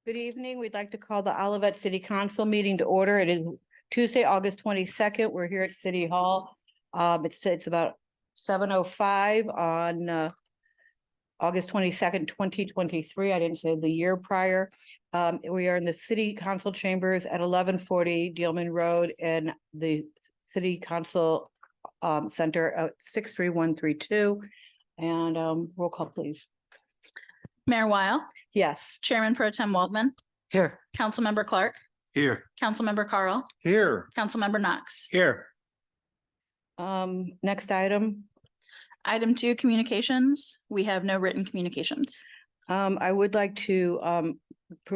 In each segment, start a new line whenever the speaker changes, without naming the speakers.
Good evening. We'd like to call the Olivet City Council meeting to order. It is Tuesday, August 22nd. We're here at City Hall. It's about 7:05 on August 22nd, 2023. I didn't say the year prior. We are in the City Council chambers at 1140 Dealman Road and the City Council Center at 63132. And roll call, please.
Mayor Weil,
Yes.
Chairman Pro Tem Waldman,
Here.
Councilmember Clark,
Here.
Councilmember Carl,
Here.
Councilmember Knox.
Here.
Next item.
Item 2, communications. We have no written communications.
I would like to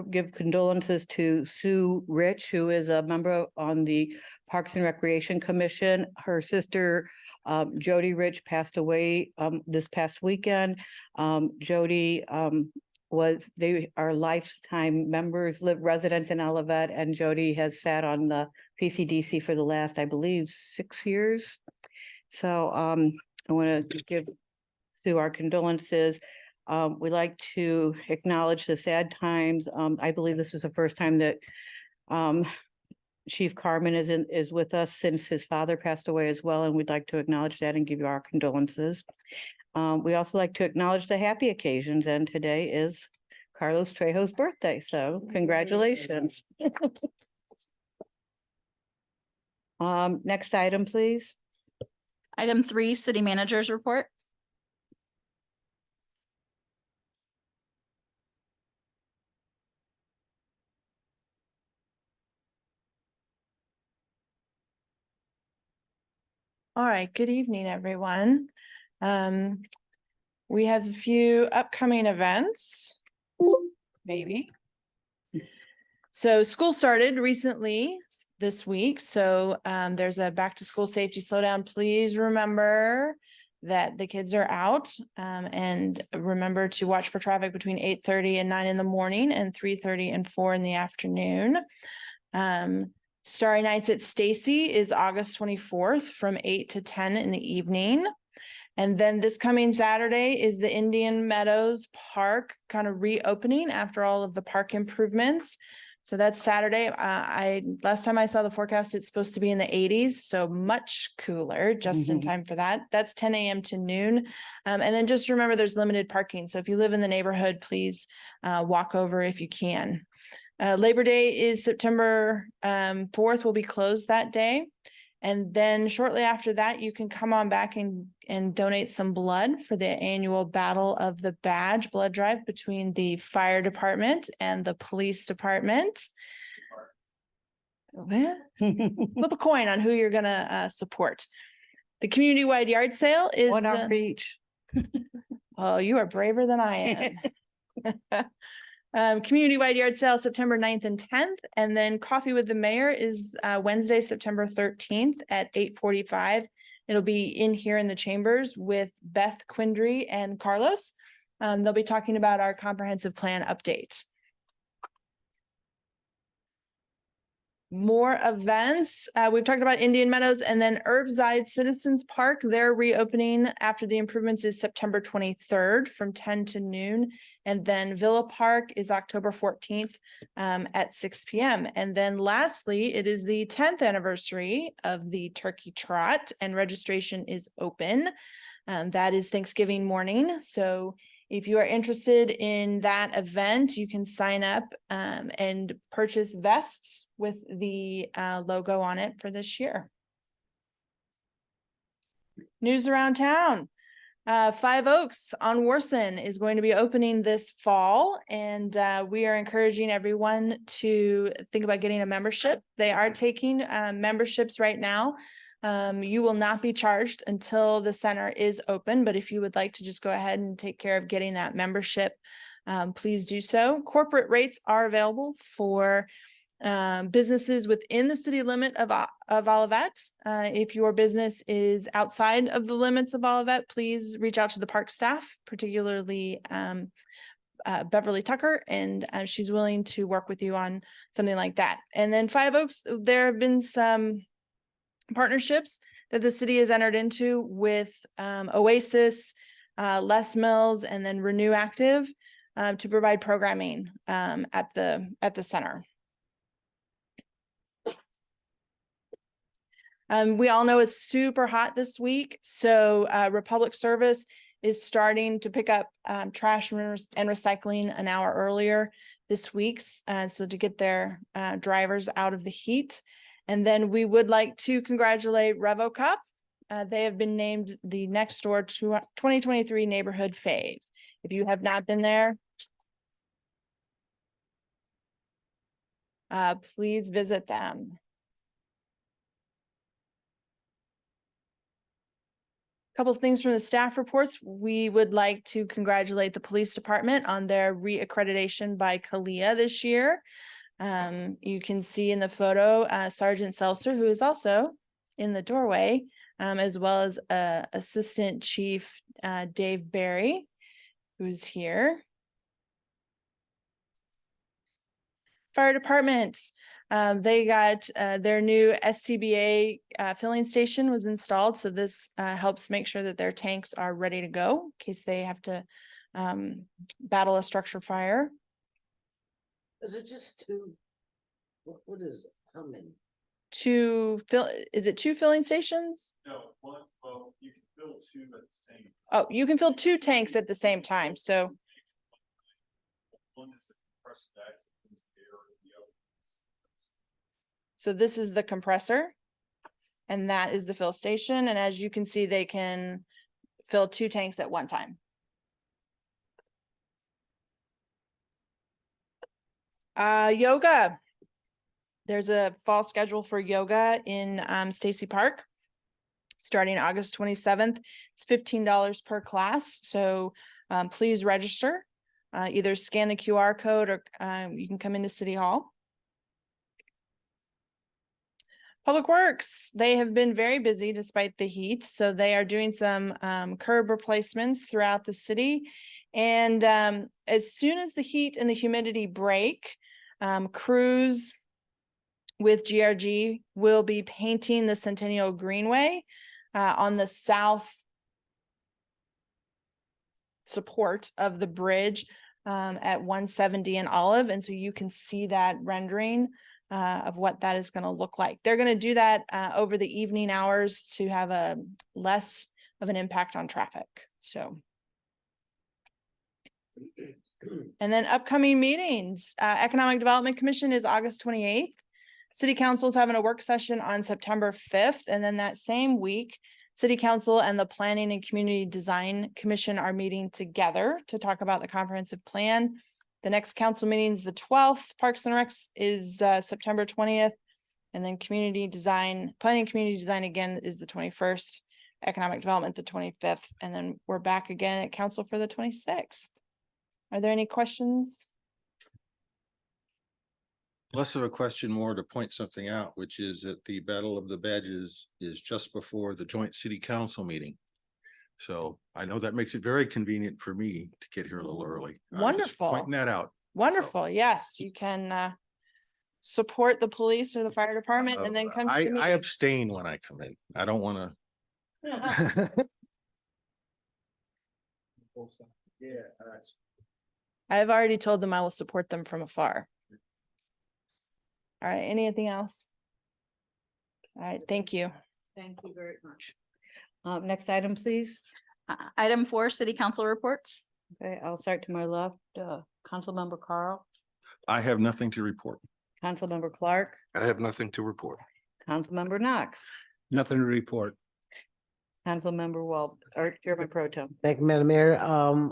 give condolences to Sue Rich, who is a member on the Parks and Recreation Commission. Her sister, Jody Rich, passed away this past weekend. Jody they are lifetime members, residents in Olivet, and Jody has sat on the PCDC for the last, I believe, 6 years. So I want to give Sue our condolences. We'd like to acknowledge the sad times. I believe this is the first time that Chief Carmen is with us since his father passed away as well, and we'd like to acknowledge that and give you our condolences. We also like to acknowledge the happy occasions, and today is Carlos Trejo's birthday, so congratulations. Next item, please.
Item 3, city manager's report.
All right, good evening, everyone. We have a few upcoming events, maybe. So school started recently this week, so there's a back to school safety slowdown. Please remember that the kids are out and remember to watch for traffic between 8:30 and 9 in the morning and 3:30 and 4 in the afternoon. Starry Nights at Stacy is August 24th from 8 to 10 in the evening. And then this coming Saturday is the Indian Meadows Park kind of reopening after all of the park improvements. So that's Saturday. Last time I saw the forecast, it's supposed to be in the 80s, so much cooler, just in time for that. That's 10 a.m. to noon. And then just remember there's limited parking. So if you live in the neighborhood, please walk over if you can. Labor Day is September 4th, will be closed that day. And then shortly after that, you can come on back and donate some blood for the annual Battle of the Badge blood drive between the fire department and the police department. Flip a coin on who you're going to support. The community-wide yard sale is
$1 for each.
Oh, you are braver than I am. Community-wide yard sale September 9th and 10th, and then Coffee with the Mayor is Wednesday, September 13th at 8:45. It'll be in here in the chambers with Beth Quindry and Carlos. They'll be talking about our comprehensive plan update. More events. We've talked about Indian Meadows, and then Irvside Citizens Park. They're reopening after the improvements is September 23rd from 10 to noon. And then Villa Park is October 14th at 6 p.m. And then lastly, it is the 10th anniversary of the Turkey Trot, and registration is open. That is Thanksgiving morning. So if you are interested in that event, you can sign up and purchase vests with the logo on it for this year. News around town. Five Oaks on Warson is going to be opening this fall, and we are encouraging everyone to think about getting a membership. They are taking memberships right now. You will not be charged until the center is open, but if you would like to just go ahead and take care of getting that membership, please do so. Corporate rates are available for businesses within the city limit of Olivet. If your business is outside of the limits of Olivet, please reach out to the park staff, particularly Beverly Tucker, and she's willing to work with you on something like that. And then Five Oaks, there have been some partnerships that the city has entered into with Oasis, Les Mills, and then Renew Active. to provide programming at the center. We all know it's super hot this week, so Republic Service is starting to pick up trash and recycling an hour earlier this week, so to get their drivers out of the heat. And then we would like to congratulate RevoCup. They have been named the Next Door 2023 Neighborhood Fave. If you have not been there, please visit them. Couple of things from the staff reports. We would like to congratulate the police department on their re-accreditation by CALIA this year. You can see in the photo Sergeant Seltzer, who is also in the doorway, as well as Assistant Chief Dave Barry, who's here. Fire department, they got their new SCBA filling station was installed. So this helps make sure that their tanks are ready to go in case they have to battle a structure fire.
Is it just two? What is it? How many?
Is it two filling stations?
No, one, well, you can fill two at the same.
Oh, you can fill two tanks at the same time. So
One is the compressor that brings the air, and the other is.
So this is the compressor and that is the fill station. And as you can see, they can fill two tanks at one time. Yoga. There's a fall schedule for yoga in Stacy Park starting August 27th. It's $15 per class. So please register. Either scan the QR code or you can come into City Hall. Public Works, they have been very busy despite the heat. So they are doing some curb replacements throughout the city. And as soon as the heat and the humidity break, crews with GRG will be painting the Centennial Greenway on the south support of the bridge at 170 and Olive. And so you can see that rendering of what that is going to look like. They're going to do that over the evening hours to have a less of an impact on traffic. So. And then upcoming meetings, Economic Development Commission is August 28th. City Council is having a work session on September 5th. And then that same week, City Council and the Planning and Community Design Commission are meeting together to talk about the comprehensive plan. The next council meeting is the 12th. Parks and Recs is September 20th. And then Community Design, Planning and Community Design again is the 21st. Economic Development the 25th. And then we're back again at council for the 26th. Are there any questions?
Less of a question, more to point something out, which is that the Battle of the Badges is just before the joint city council meeting. So I know that makes it very convenient for me to get here a little early. I'm just
Wonderful.
pointing that out.
Wonderful. Yes, you can support the police or the fire department and then come to the
I
meeting.
abstain when I come in. I don't want to. Yeah, that's.
I've already told them I will support them from afar. All right, anything else? All right, thank you.
Thank you very much. Next item, please.
Item 4, City Council reports.
Okay, I'll start to my left. Councilmember Carl,
I have nothing to report.
Councilmember Clark,
I have nothing to report.
Councilmember Knox,
Nothing to report.
Councilmember or Chairman Pro Tem.
Thank you, Madam Mayor.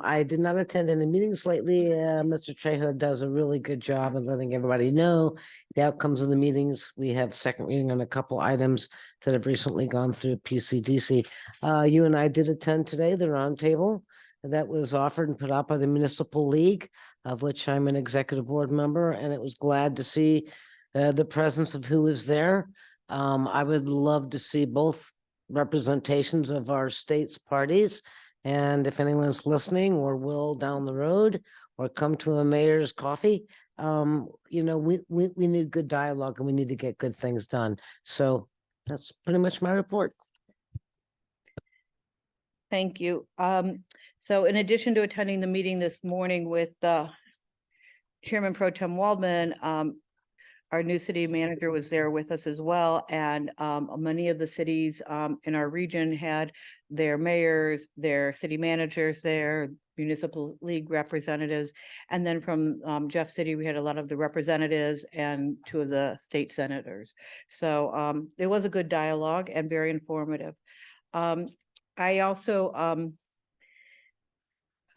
I did not attend any meetings lately. Mr. Trejo does a really good job of letting everybody know the outcomes of the meetings. We have second reading on a couple items that have recently gone through PCDC. You and I did attend today, the roundtable that was offered and put out by the Municipal League, of which I'm an executive board member, and it was glad to see the presence of who was there. I would love to see both representations of our state's parties. And if anyone's listening or will down the road or come to a mayor's coffee, you know, we need good dialogue and we need to get good things done. So that's pretty much my report.
Thank you. So in addition to attending the meeting this morning with Chairman Pro Tem Waldman, our new city manager was there with us as well, and many of the cities in our region had their mayors, their city managers there, municipal league representatives, and then from Jeff City, we had a lot of the representatives and 2 of the state senators. So it was a good dialogue and very informative. I also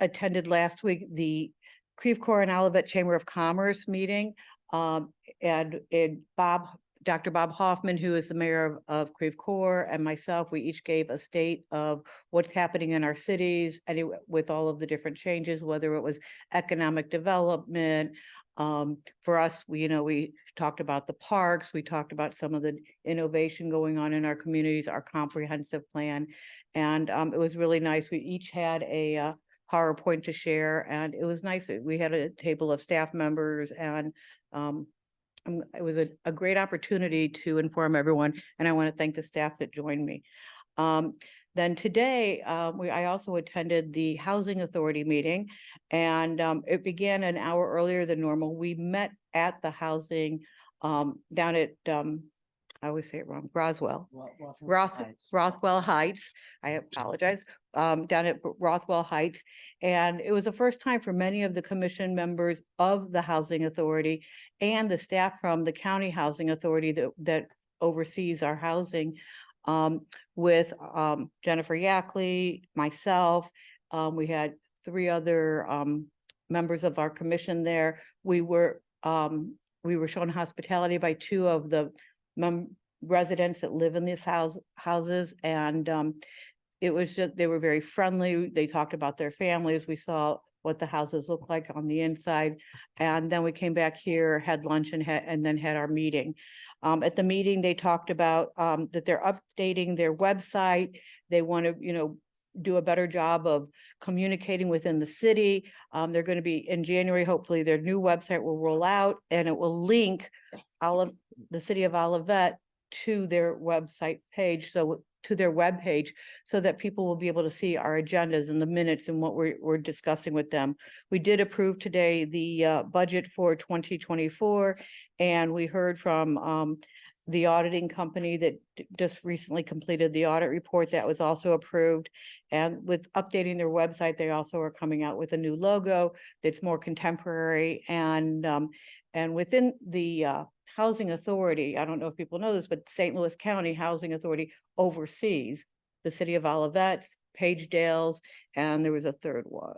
attended last week the Creve Coeur and Olivet Chamber of Commerce meeting. And Dr. Bob Hoffman, who is the mayor of Creve Coeur, and myself, we each gave a state of what's happening in our cities and with all of the different changes, whether it was economic development. For us, we talked about the parks, we talked about some of the innovation going on in our communities, our comprehensive plan. And it was really nice. We each had a PowerPoint to share, and it was nice. We had a table of staff members, and it was a great opportunity to inform everyone, and I want to thank the staff that joined me. Then today, I also attended the Housing Authority meeting, and it began an hour earlier than normal. We met at the housing down at I always say it wrong, Rothwell Heights. I apologize. Down at Rothwell Heights. And it was the first time for many of the commission members of the Housing Authority and the staff from the County Housing Authority that oversees our housing, with Jennifer Yackley, myself. We had 3 other members of our commission there. We were shown hospitality by 2 of the residents that live in these houses, and it was just, they were very friendly. They talked about their families. We saw what the houses look like on the inside, and then we came back here, had lunch, and then had our meeting. At the meeting, they talked about that they're updating their website. They want to do a better job of communicating within the city. They're going to be in January, hopefully their new website will roll out, and it will link the city of Olivet to their website page, to their web page, so that people will be able to see our agendas and the minutes and what we're discussing with them. We did approve today the budget for 2024, and we heard from the auditing company that just recently completed the audit report that was also approved. And with updating their website, they also are coming out with a new logo that's more contemporary. And within the Housing Authority, I don't know if people know this, but St. Louis County Housing Authority oversees the city of Olivet, Pagedale's, and there was a third one,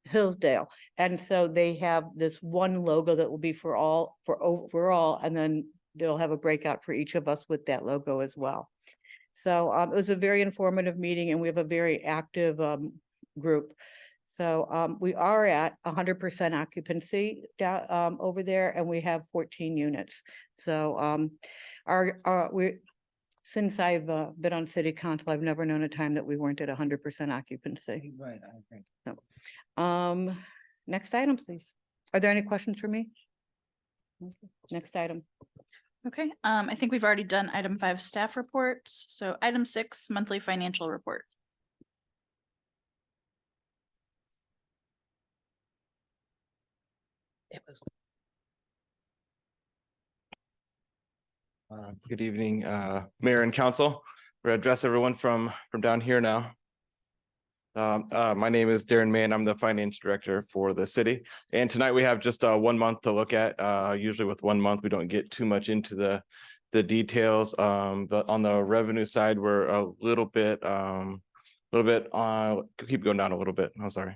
Hillsdale. And so they have this one logo that will be for overall, and then they'll have a breakout for each of us with that logo as well. So it was a very informative meeting, and we have a very active group. So we are at 100% occupancy down over there, and we have 14 units. So since I've been on city council, I've never known a time that we weren't at 100% occupancy.
Right, I agree.
So, next item, please. Are there any questions for me? Okay. Next item.
Okay, I think we've already done item 5, staff reports. So item 6, monthly financial report.
It was
Good evening, Mayor and Council. We're gonna address everyone from down here now. My name is Darren Mann. I'm the Finance Director for the city. And tonight we have just 1 month to look at. Usually with 1 month, we don't get too much into the details. But on the revenue side, we're a little bit, keep going down a little bit. I'm sorry.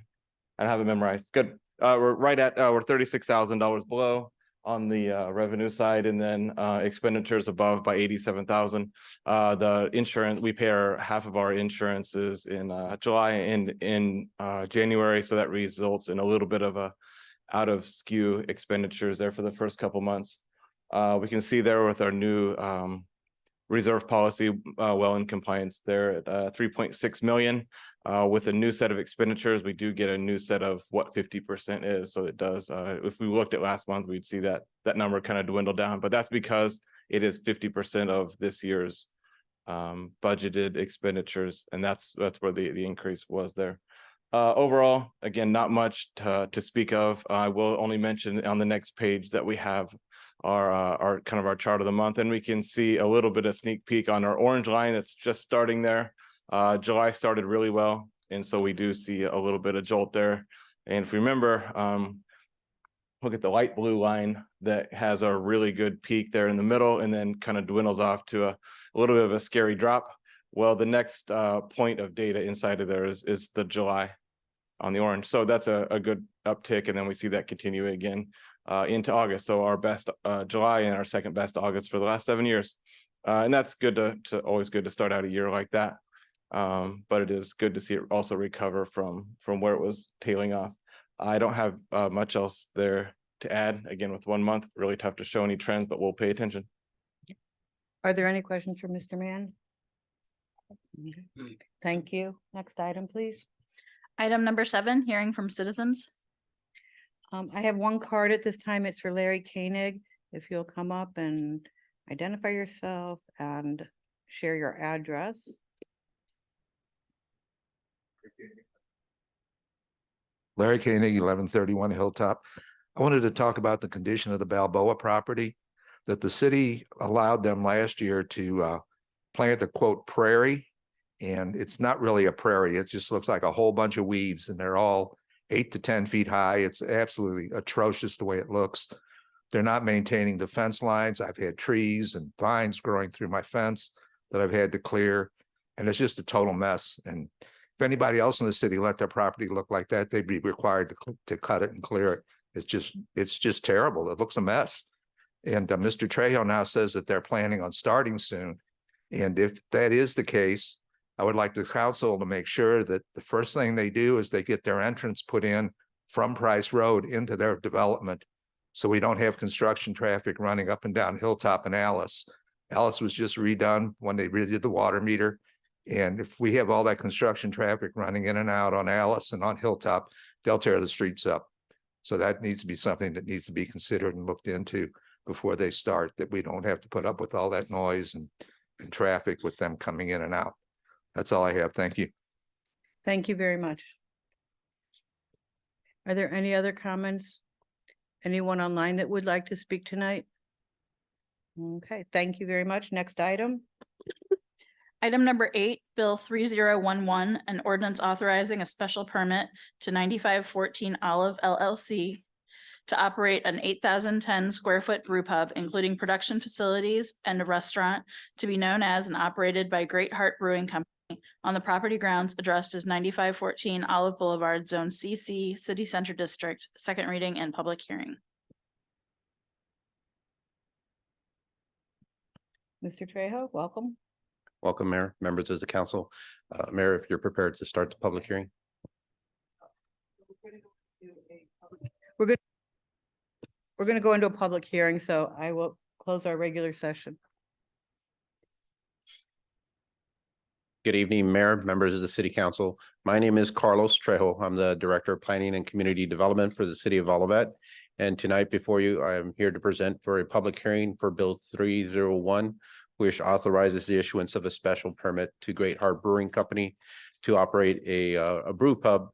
I don't have it memorized. Good. We're right at, we're $36,000 below on the revenue side, and then expenditures above by 87,000. The insurance, we pay half of our insurances in July and in January, so that results in a little bit of a out of skew expenditures there for the first couple months. We can see there with our new reserve policy, well in compliance there at 3.6 million. With a new set of expenditures, we do get a new set of what 50% is. So it does, if we looked at last month, we'd see that number kind of dwindle down, but that's because it is 50% of this year's budgeted expenditures, and that's where the increase was there. Overall, again, not much to speak of. I will only mention on the next page that we have our kind of our chart of the month, and we can see a little bit of sneak peek on our orange line that's just starting there. July started really well, and so we do see a little bit of jolt there. And if you remember, look at the light blue line that has a really good peak there in the middle and then kind of dwindles off to a little bit of a scary drop. Well, the next point of data inside of there is the July on the orange. So that's a good uptick. And then we see that continue again into August. So our best July and our second best August for the last 7 years. And that's good to always good to start out a year like that. But it is good to see it also recover from where it was tailing off. I don't have much else there to add. Again, with 1 month, really tough to show any trends, but we'll pay attention.
Are there any questions for Mr. Mann? Okay. Thank you. Next item, please.
Item number 7, hearing from citizens.
I have one card at this time. It's for Larry Koenig. If you'll come up and identify yourself and share your address.
Larry Koenig, 1131 Hilltop. I wanted to talk about the condition of the Balboa property, that the city allowed them last year to plant a quote prairie. And it's not really a prairie. It just looks like a whole bunch of weeds, and they're all 8 to 10 feet high. It's absolutely atrocious the way it looks. They're not maintaining the fence lines. I've had trees and vines growing through my fence that I've had to clear, and it's just a total mess. And if anybody else in the city let their property look like that, they'd be required to cut it and clear it. It's just terrible. It looks a mess. And Mr. Trejo now says that they're planning on starting soon. And if that is the case, I would like the council to make sure that the first thing they do is they get their entrance put in from Price Road into their development, so we don't have construction traffic running up and down Hilltop and Alice. Alice was just redone when they redid the water meter. And if we have all that construction traffic running in and out on Alice and on Hilltop, they'll tear the streets up. So that needs to be something that needs to be considered and looked into before they start, that we don't have to put up with all that noise and traffic with them coming in and out. That's all I have. Thank you.
Thank you very much. Are there any other comments? Anyone online that would like to speak tonight? Okay, thank you very much. Next item.
Item number 8, Bill 3011, an ordinance authorizing a special permit to 9514 Olive LLC to operate an 8,010 square foot brew pub, including production facilities and a restaurant, to be known as and operated by Great Heart Brewing Company on the property grounds addressed as 9514 Olive Boulevard, Zone CC, City Center District, second reading and public hearing.
Mr. Trejo, welcome.
Welcome, Mayor, members of the council. Mayor, if you're prepared to start the public hearing.
We're going to go into a public hearing, so I will close our regular session.
Good evening, Mayor, members of the City Council. My name is Carlos Trejo. I'm the Director of Planning and Community Development for the City of Olivet. And tonight before you, I am here to present for a public hearing for Bill 301, which authorizes the issuance of a special permit to Great Heart Brewing Company to operate a brew pub,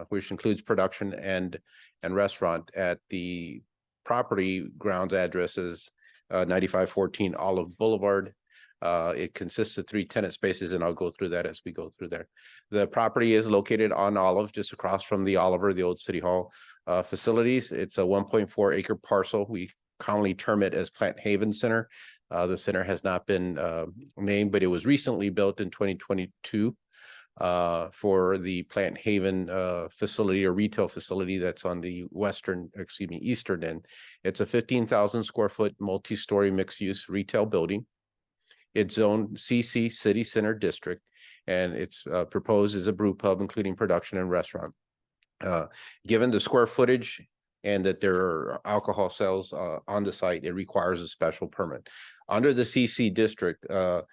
which includes production and restaurant at the property grounds addresses 9514 Olive Boulevard. It consists of 3 tenant spaces, and I'll go through that as we go through there. The property is located on Olive, just across from the Oliver, the old City Hall facilities. It's a 1.4 acre parcel. We commonly term it as Plant Haven Center. The center has not been named, but it was recently built in 2022 for the Plant Haven facility or retail facility that's on the eastern end. It's a 15,000 square foot multi-story mixed-use retail building. It's zoned CC, City Center District, and it's proposed as a brew pub, including production and restaurant. Given the square footage and that there are alcohol sales on the site, it requires a special permit. Under the CC district, a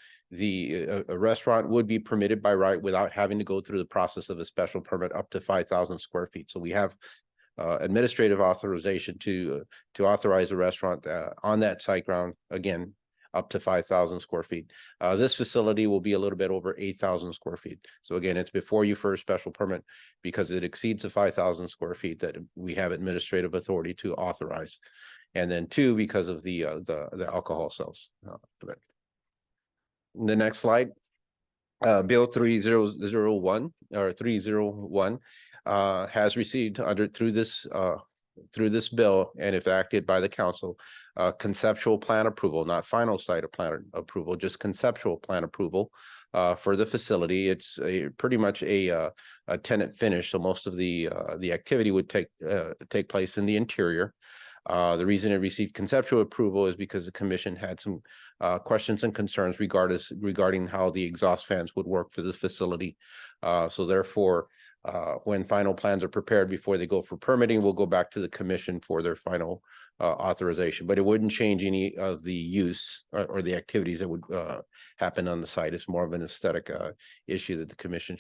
restaurant would be permitted by right without having to go through the process of a special permit up to 5,000 square feet. So we have administrative authorization to authorize a restaurant on that site ground, again, up to 5,000 square feet. This facility will be a little bit over 8,000 square feet. So again, it's before you for a special permit because it exceeds the 5,000 square feet that we have administrative authority to authorize. And then two, because of the alcohol sales. The next slide. Bill 3001 or 301 has received through this bill, and if acted by the council, conceptual plan approval, not final site of plan approval, just conceptual plan approval for the facility. It's pretty much a tenant finish, so most of the activity would take place in the interior. The reason it received conceptual approval is because the commission had some questions and concerns regarding how the exhaust fans would work for this facility. So therefore, when final plans are prepared before they go for permitting, we'll go back to the commission for their final authorization, but it wouldn't change any of the use or the activities that would happen on the site. It's more of an aesthetic issue that the commission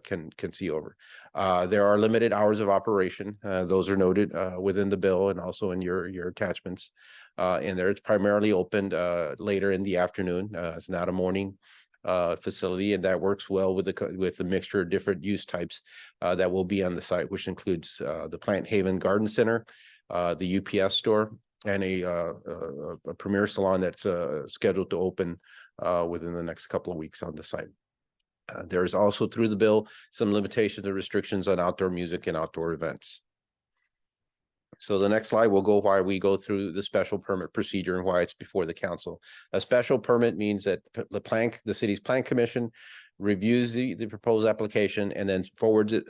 can see over. There are limited hours of operation. Those are noted within the bill and also in your attachments. And there it's primarily opened later in the afternoon. It's not a morning facility, and that works well with the mixture of different use types that will be on the site, which includes the Plant Haven Garden Center, the UPS store, and a premier salon that's scheduled to open within the next couple of weeks on the site. There's also through the bill some limitations and restrictions on outdoor music and outdoor events. So the next slide will go why we go through the special permit procedure and why it's before the council. A special permit means that the city's plan commission reviews the proposed application and then forwards it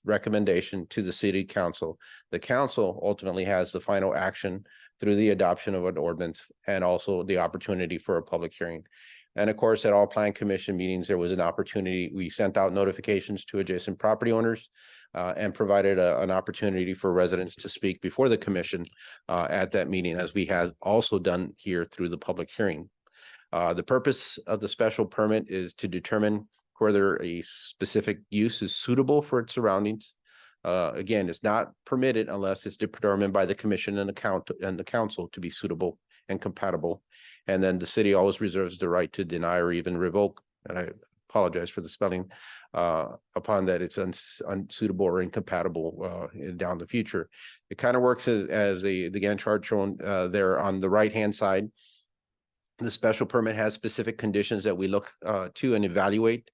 recommendation to the city council. The council ultimately has the final action through the adoption of an ordinance and also the opportunity for a public hearing. And of course, at all plan commission meetings, there was an opportunity. We sent out notifications to adjacent property owners and provided an opportunity for residents to speak before the commission at that meeting, as we have also done here through the public hearing. The purpose of the special permit is to determine whether a specific use is suitable for its surroundings. Again, it's not permitted unless it's determined by the commission and the council to be suitable and compatible. And then the city always reserves the right to deny or even revoke, and I apologize for the spelling, upon that it's unsuitable or incompatible down the future. It kind of works as the Gantt chart shown there on the right-hand side. The special permit has specific conditions that we look to and evaluate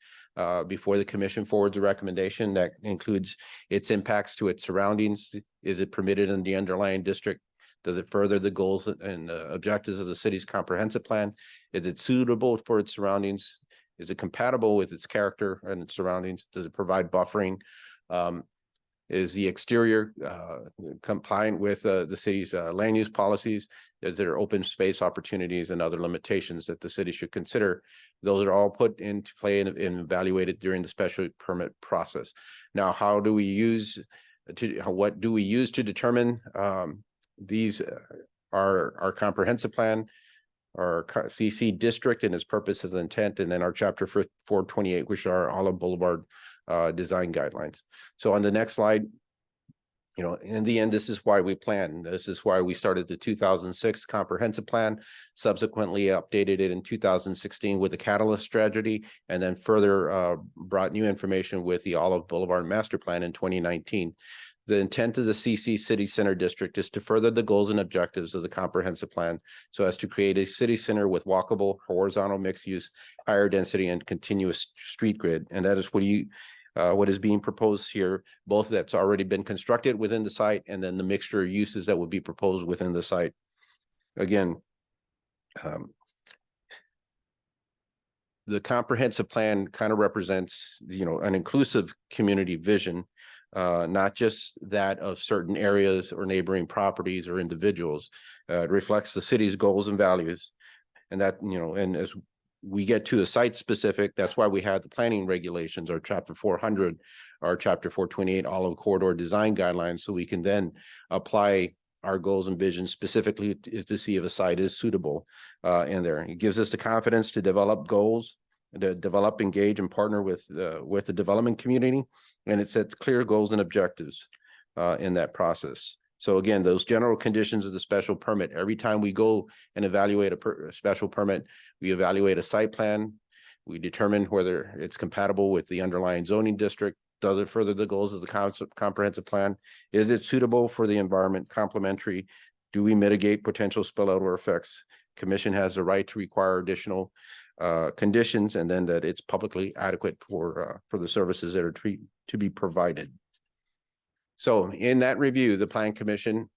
before the commission forwards a recommendation that includes its impacts to its surroundings. Is it permitted in the underlying district? Does it further the goals and objectives of the city's comprehensive plan? Is it suitable for its surroundings? Is it compatible with its character and its surroundings? Does it provide buffering? Is the exterior compliant with the city's land use policies? Is there open space opportunities and other limitations that the city should consider? Those are all put into play and evaluated during the special permit process. Now, what do we use to determine these our comprehensive plan, our CC district and its purposes and intent, and then our chapter 428, which are Olive Boulevard design guidelines. So on the next slide, in the end, this is why we plan. This is why we started the 2006 comprehensive plan, subsequently updated it in 2016 with the Catalyst strategy, and then further brought new information with the Olive Boulevard master plan in 2019. The intent of the CC City Center District is to further the goals and objectives of the comprehensive plan so as to create a city center with walkable, horizontal mixed use, higher density, and continuous street grid. And that is what is being proposed here, both that's already been constructed within the site and then the mixture of uses that would be proposed within the site. Again, the comprehensive plan kind of represents, an inclusive community vision, not just that of certain areas or neighboring properties or individuals. It reflects the city's goals and values. And that, and as we get to a site specific, that's why we have the planning regulations, or chapter 400, or chapter 428, Olive Corridor design guidelines, so we can then apply our goals and visions specifically to see if a site is suitable in there. It gives us the confidence to develop goals, to develop, engage, and partner with the development community, and it sets clear goals and objectives in that process. So again, those general conditions of the special permit, every time we go and evaluate a special permit, we evaluate a site plan. We determine whether it's compatible with the underlying zoning district. Does it further the goals of the comprehensive plan? Is it suitable for the environment, complementary? Do we mitigate potential spillover effects? Commission has the right to require additional conditions, and then that it's publicly adequate for the services that are to be provided. So in that review, the Plan Commission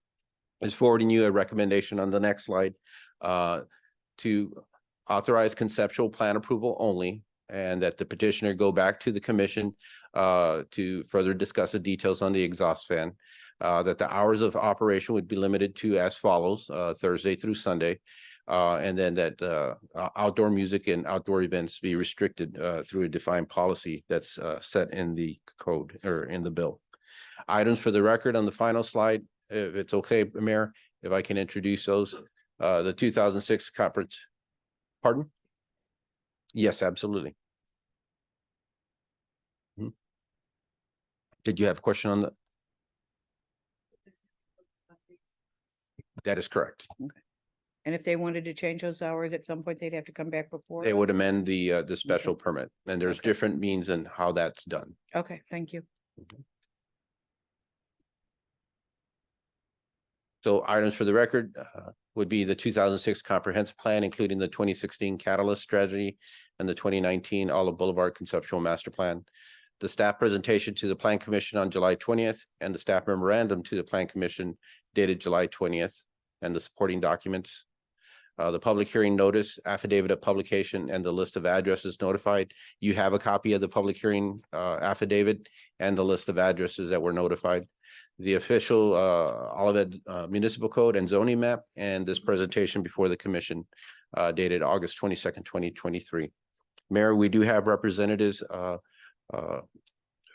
is forwarding you a recommendation on the next slide to authorize conceptual plan approval only, and that the petitioner go back to the commission to further discuss the details on the exhaust fan, that the hours of operation would be limited to as follows, Thursday through Sunday, and then that outdoor music and outdoor events be restricted through a defined policy that's set in the code or in the bill. Items for the record on the final slide, if it's okay, Mayor, if I can introduce those. The 2006 conference. Pardon? Yes, absolutely. Did you have a question on that? That is correct.
And if they wanted to change those hours at some point, they'd have to come back before?
They would
us?
amend the special permit, and there's
Okay.
different means in how that's done.
Okay, thank you.
So items for the record would be the 2006 comprehensive plan, including the 2016 catalyst strategy and the 2019 Olive Boulevard conceptual master plan. The staff presentation to the Plan Commission on July 20th, and the staff memorandum to the Plan Commission dated July 20th, and the supporting documents. The public hearing notice, affidavit of publication, and the list of addresses notified. You have a copy of the public hearing affidavit and the list of addresses that were notified. The official Olivet Municipal Code and zoning map, and this presentation before the commission dated August 22nd, 2023. Mayor, we do have representatives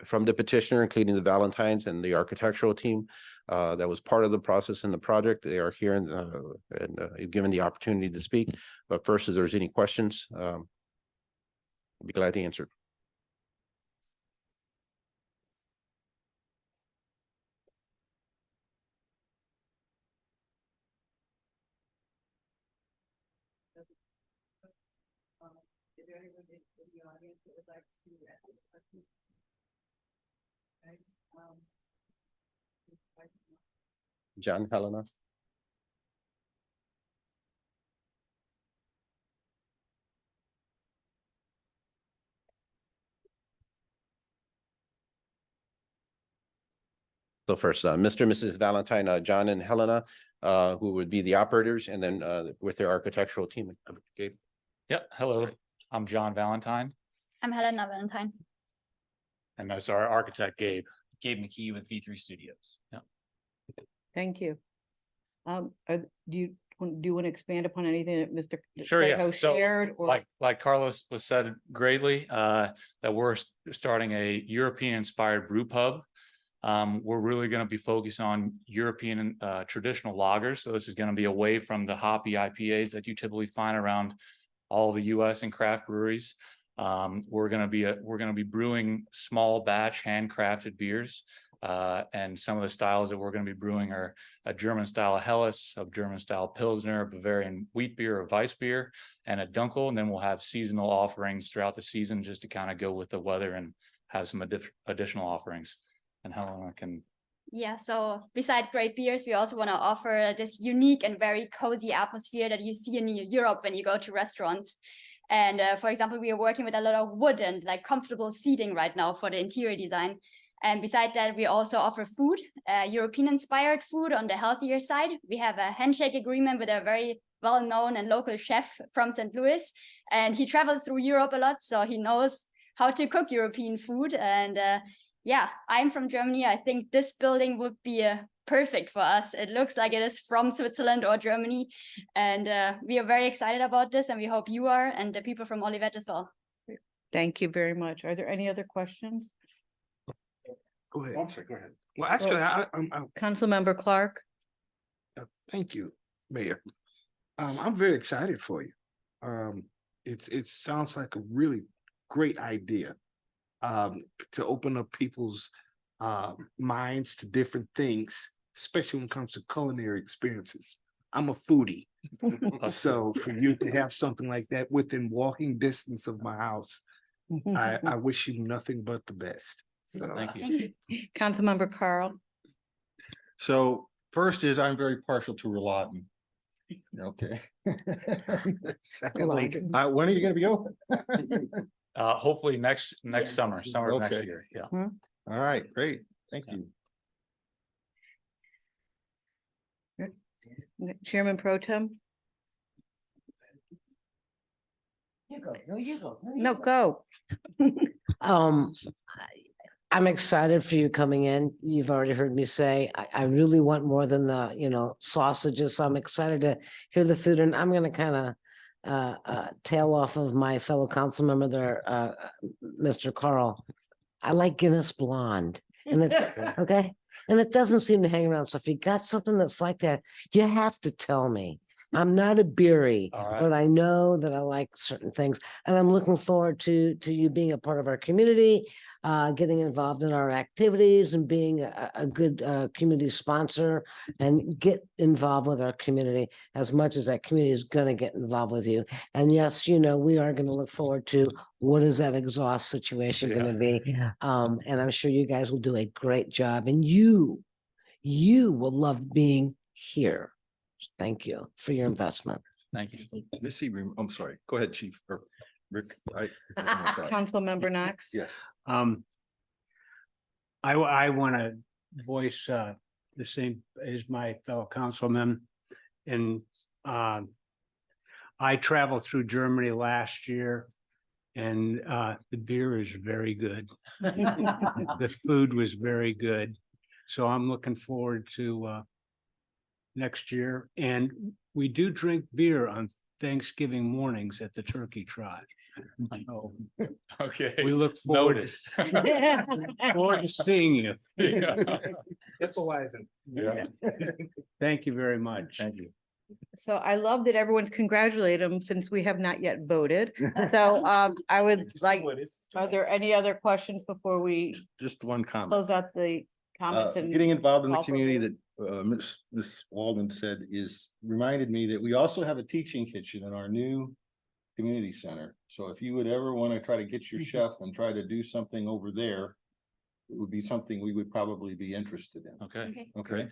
from the petitioner, including the Valentines and the architectural team that was part of the process in the project. They are here and given the opportunity to speak. But first, if there's any questions, I'd be glad to answer.
Is there anyone in the audience that would like to ask this question? Okay,
John, Helena. So first, Mr. and Mrs. Valentine, John and Helena, who would be the operators, and then with their architectural team. Gabe.
Yep. Hello, I'm John Valentine,
I'm Helena Valentine.
and that's our architect, Gabe.
Gabe McKee with V3 Studios.
Thank you. Do you want to expand upon anything that Mr.
Sure, yeah.
Trejo
So,
shared? Or
Like Carlos was said greatly, that we're starting a European-inspired brew pub. We're really going to be focused on European traditional lagers. So this is going to be away from the hoppy IPAs that you typically find around all the U.S. and craft breweries. We're going to be brewing small batch handcrafted beers. And some of the styles that we're going to be brewing are a German style Helles, a German style Pilsner, a Bavarian wheat beer, a Weiss beer, and a Dunkel. And then we'll have seasonal offerings throughout the season just to kind of go with the weather and have some additional offerings. And Helena can.
Yeah, so beside great beers, we also want to offer this unique and very cozy atmosphere that you see in Europe when you go to restaurants. And for example, we are working with a lot of wood and like comfortable seating right now for the interior design. And beside that, we also offer food, European-inspired food on the healthier side. We have a handshake agreement with a very well-known and local chef from St. Louis. And he traveled through Europe a lot, so he knows how to cook European food. And yeah, I'm from Germany. I think this building would be perfect for us. It looks like it is from Switzerland or Germany. And we are very excited about this, and we hope you are, and the people from Olivet as well.
Thank you very much. Are there any other questions?
Go ahead.
I'm sorry, go ahead.
Well, actually, I'm
Councilmember Clark?
thank you, Mayor. I'm very excited for you. It sounds like a really great idea to open up people's minds to different things especially when it comes to culinary experiences. I'm a foodie. So for you to have something like that within walking distance of my house, I wish you nothing but the best. So
Thank you.
Councilmember Carl.
So first is I'm very partial to Relotten. Okay. Secondly,
Relotten.
when are you gonna be open?
Hopefully next summer of next
Okay.
year, yeah.
All right, great. Thank you.
Chairman Pro Tem.
You go, no, you go.
No, go.
I'm excited for you coming in. You've already heard me say, I really want more than the, sausages. So I'm excited to hear the food, and I'm gonna kind of tail off of my fellow council member there, Mr. Carl. I like Guinness Blonde, and it, okay, and it doesn't seem to hang around. So if you got something that's like that, you have to tell me. I'm not a beery,
All right.
but I know that I like certain things, and I'm looking forward to you being a part of our community, getting involved in our activities, and being a good community sponsor, and get involved with our community as much as that community is going to get involved with you. And yes, we are going to look forward to what is that exhaust situation going to be. And I'm sure you guys will do a great job, and you will love being here. Thank you for your investment.
Thank you.
Missy, I'm sorry. Go ahead, Chief or Rick.
Councilmember Knox.
Yes.
I want to voice the same as my fellow councilman. And I traveled through Germany last year, and the beer is very good. The food was very good. So I'm looking forward to next year. And we do drink beer on Thanksgiving mornings at the Turkey Trot. So
Okay.
we look forward
Noticed.
forward to seeing you.
Yeah.
it's a license.
Yeah.
Thank you very much.
Thank you.
So I love that everyone's congratulated him since we have not yet voted. So I would like, are there any other questions before we
Just one comment.
close out the comments and
Getting involved in the
call for
community
vote?
that Ms. Waldman said reminded me that we also have a teaching kitchen in our new community center. So if you would ever want to try to get your chef and try to do something over there, it would be something we would probably be interested in.
Okay.
Okay.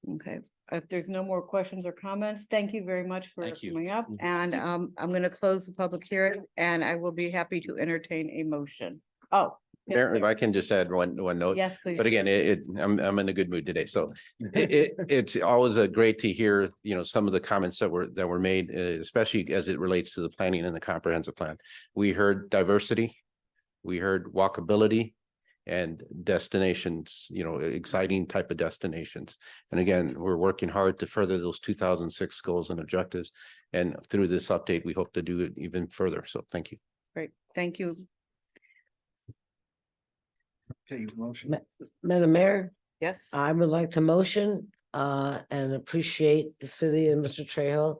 Okay, if there's no more questions or comments, thank you very much for
Thank you.
coming up. And I'm going to close the public hearing, and I will be happy to entertain a motion. Oh. yes,
Mayor, if
sir.
I can just add one note.
Yes, please.
But again, I'm in a good mood today. So it's always great to hear, some of the comments that were made, especially as it relates to the planning and the comprehensive plan. We heard diversity, we heard walkability, and destinations, exciting type of destinations. And again, we're working hard to further those 2006 goals and objectives. And through this update, we hope to do it even further. So thank you.
Great, thank you.
Okay, motion.
Madam Mayor,
Yes.
I would like to motion and appreciate the city and Mr. Trejo.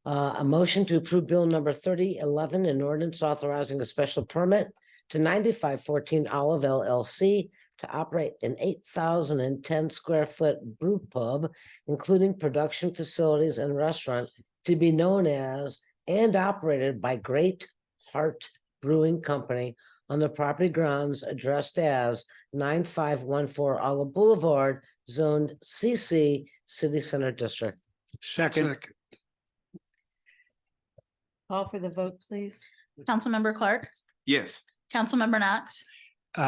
A motion to approve bill number 3011, an ordinance authorizing a special permit to 9514 Olive LLC to operate an 8,010 square foot brew pub, including production facilities and restaurant, to be known as and operated by Great Heart Brewing Company on the property grounds addressed as 9514 Olive Boulevard, zoned CC, City Center District.
Second.
Call for the vote, please.
Councilmember Clark,
Yes.
Councilmember Knox,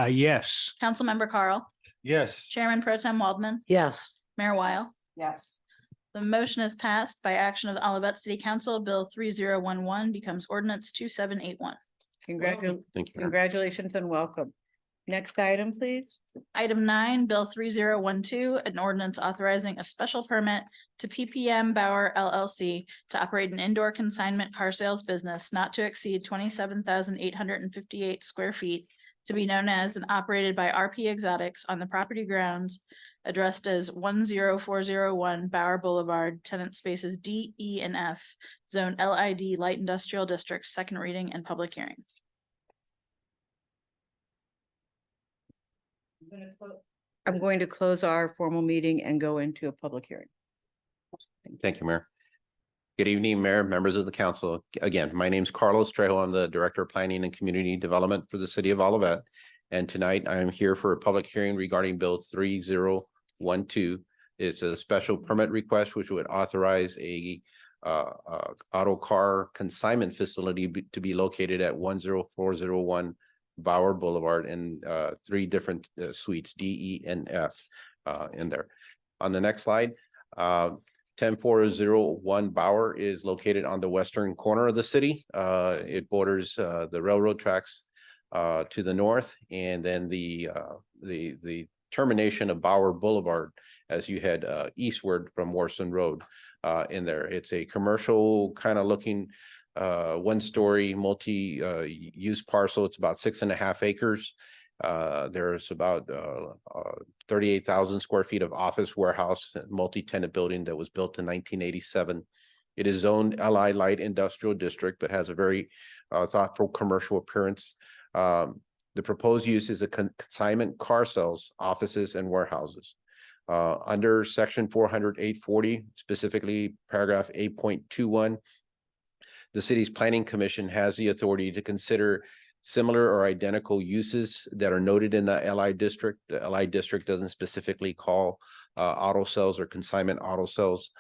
Yes.
Councilmember Carl,
Yes.
Chairman Pro Tem Waldman,
Yes.
Mayor Weil.
Yes.
The motion is passed by action of the Olivet City Council. Bill 3011 becomes ordinance 2781.
Thank you. Mayor.
Congratulations and welcome. Next item, please.
Item 9, Bill 3012, an ordinance authorizing a special permit to PPM Bauer LLC to operate an indoor consignment car sales business not to exceed 27,858 square feet, to be known as and operated by RP Exotics on the property grounds addressed as 10401 Bauer Boulevard, tenant spaces D, E, and F, zone LID Light Industrial District, second reading and public hearing.
I'm going to close our formal meeting and go into a public hearing.
Thank you, Mayor. Good evening, Mayor, members of the council. Again, my name is Carlos Trejo. I'm the Director of Planning and Community Development for the City of Olivet. And tonight I am here for a public hearing regarding Bill 3012. It's a special permit request which would authorize a auto car consignment facility to be located at 10401 Bauer Boulevard in 3 different suites, D, E, and F in there. On the next slide, 10401 Bauer is located on the western corner of the city. It borders the railroad tracks to the north, and then the termination of Bauer Boulevard as you head eastward from Warson Road in there. It's a commercial kind of looking 1-story multi-use parcel. It's about 6.5 acres. There's about 38,000 square feet of office warehouse, multi-tenant building that was built in 1987. It is zoned LI Light Industrial District, but has a very thoughtful commercial appearance. The proposed use is a consignment car sales, offices, and warehouses. Under section 400-840, specifically paragraph 8.21, the city's planning commission has the authority to consider similar or identical uses that are noted in the LI district. The LI district doesn't specifically call auto sales or consignment auto sales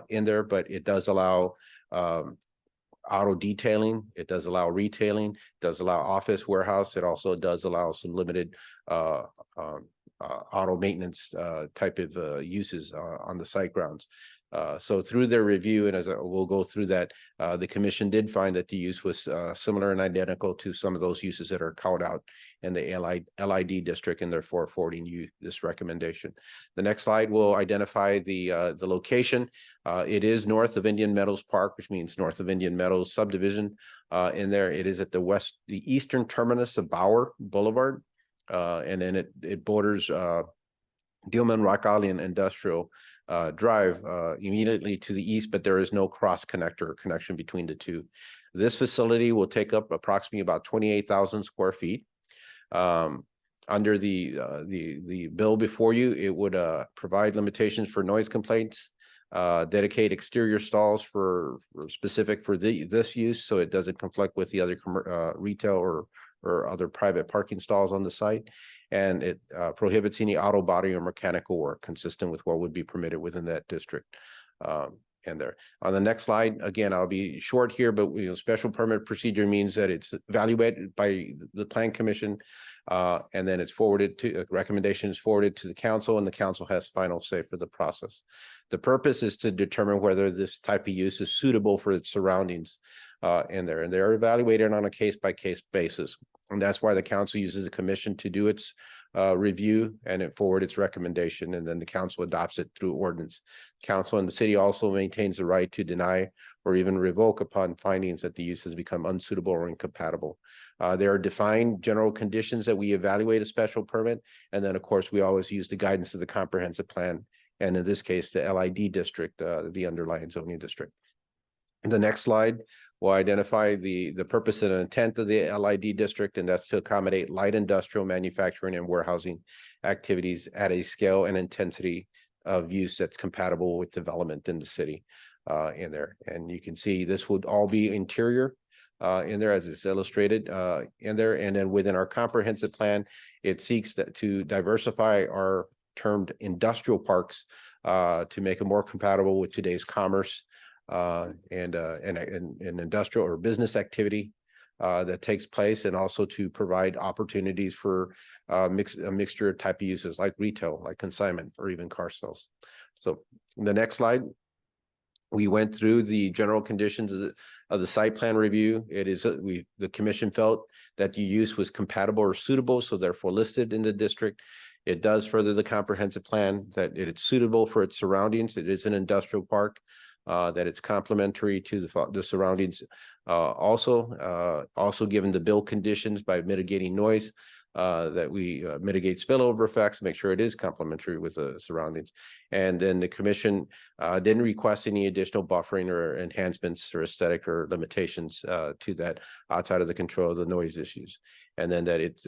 in there, but it does allow auto detailing. It does allow retailing, it does allow office warehouse. It also does allow some limited auto maintenance type of uses on the site grounds. So through their review, and as we'll go through that, the commission did find that the use was similar and identical to some of those uses that are called out in the LID district, and therefore forwarding you this recommendation. The next slide will identify the location. It is north of Indian Meadows Park, which means north of Indian Meadows subdivision. In there, it is at the eastern terminus of Bauer Boulevard, and then it borders Gilman Rock Island Industrial Drive immediately to the east, but there is no cross connector or connection between the two. This facility will take up approximately about 28,000 square feet. Under the bill before you, it would provide limitations for noise complaints, dedicate exterior stalls for specific for this use, so it doesn't conflict with the other retail or other private parking stalls on the site, and it prohibits any auto body or mechanical work consistent with what would be permitted within that district. And there on the next slide, again, I'll be short here, but special permit procedure means that it's evaluated by the plan commission, and then it's forwarded to recommendations forwarded to the council, and the council has final say for the process. The purpose is to determine whether this type of use is suitable for its surroundings in there, and they're evaluated on a case-by-case basis. And that's why the council uses the commission to do its review and it forward its recommendation, and then the council adopts it through ordinance. Council and the city also maintains the right to deny or even revoke upon findings that the use has become unsuitable or incompatible. There are defined general conditions that we evaluate a special permit, and then of course we always use the guidance of the comprehensive plan, and in this case the LID district, the underlying zoning district. The next slide will identify the purpose and intent of the LID district, and that's to accommodate light industrial manufacturing and warehousing activities at a scale and intensity of use that's compatible with development in the city in there. And you can see this would all be interior in there as it's illustrated in there. And then within our comprehensive plan, it seeks to diversify our termed industrial parks to make it more compatible with today's commerce and industrial or business activity that takes place, and also to provide opportunities for a mixture of type of uses like retail, like consignment, or even car sales. So the next slide, we went through the general conditions of the site plan review. It is the commission felt that the use was compatible or suitable, so therefore listed in the district. It does further the comprehensive plan that it's suitable for its surroundings. It is an industrial park. That it's complementary to the surroundings. Also given the build conditions by mitigating noise, that we mitigate spillover effects, make sure it is complementary with the surroundings. And then the commission didn't request any additional buffering or enhancements or aesthetic or limitations to that outside of the control of the noise issues. And then that it's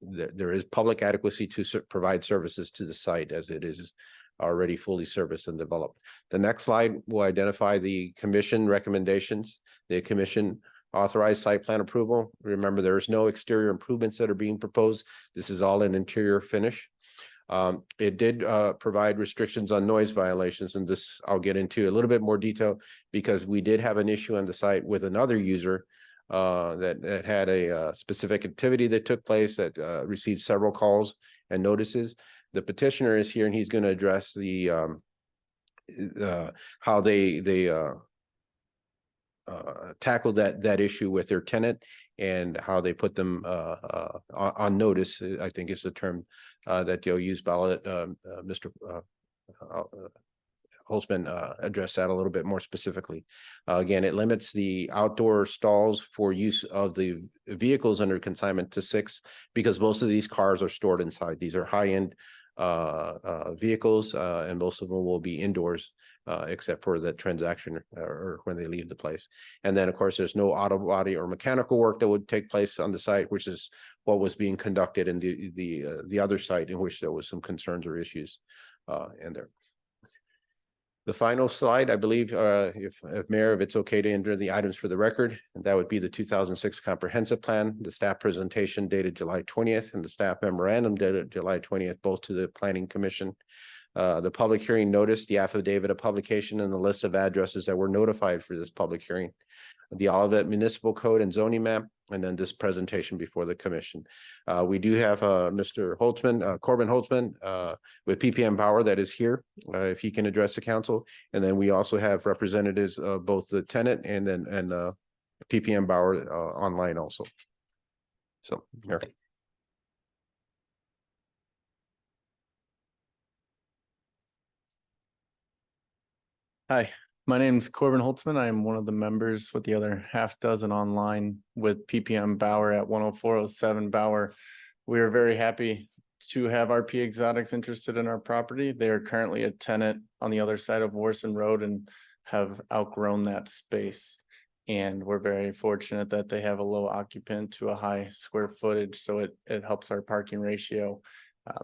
there is public adequacy to provide services to the site as it is already fully serviced and developed. The next slide will identify the commission recommendations. The commission authorized site plan approval. Remember, there is no exterior improvements that are being proposed. This is all an interior finish. It did provide restrictions on noise violations, and this I'll get into a little bit more detail because we did have an issue on the site with another user that had a specific activity that took place that received several calls and notices. The petitioner is here and he's going to address the how they tackled that issue with their tenant and how they put them on notice, I think is the term that they'll use. Mr. Holtzman addressed that a little bit more specifically. Again, it limits the outdoor stalls for use of the vehicles under consignment to 6 because most of these cars are stored inside. These are high-end vehicles and most of them will be indoors except for the transaction or when they leave the place. And then of course there's no auto body or mechanical work that would take place on the site, which is what was being conducted in the other site in which there was some concerns or issues in there. The final slide, I believe, if Mayor, if it's okay to enter the items for the record, and that would be the 2006 comprehensive plan, the staff presentation dated July 20th, and the staff memorandum dated July 20th, both to the Planning Commission. The public hearing notice, the affidavit of publication, and the list of addresses that were notified for this public hearing. The Olivet Municipal Code and zoning map, and then this presentation before the commission. We do have Mr. Holtzman, Corbin Holtzman with PPM Bauer that is here, if he can address the council. And then we also have representatives of both the tenant and PPM Bauer online also. So, here.
Hi, my name is Corbin Holtzman. I am one of the members with the other half dozen online with PPM Bauer at 10407 Bauer. We are very happy to have RP Exotics interested in our property. They are currently a tenant on the other side of Warson Road and have outgrown that space. And we're very fortunate that they have a low occupant to a high square footage, so it helps our parking ratio.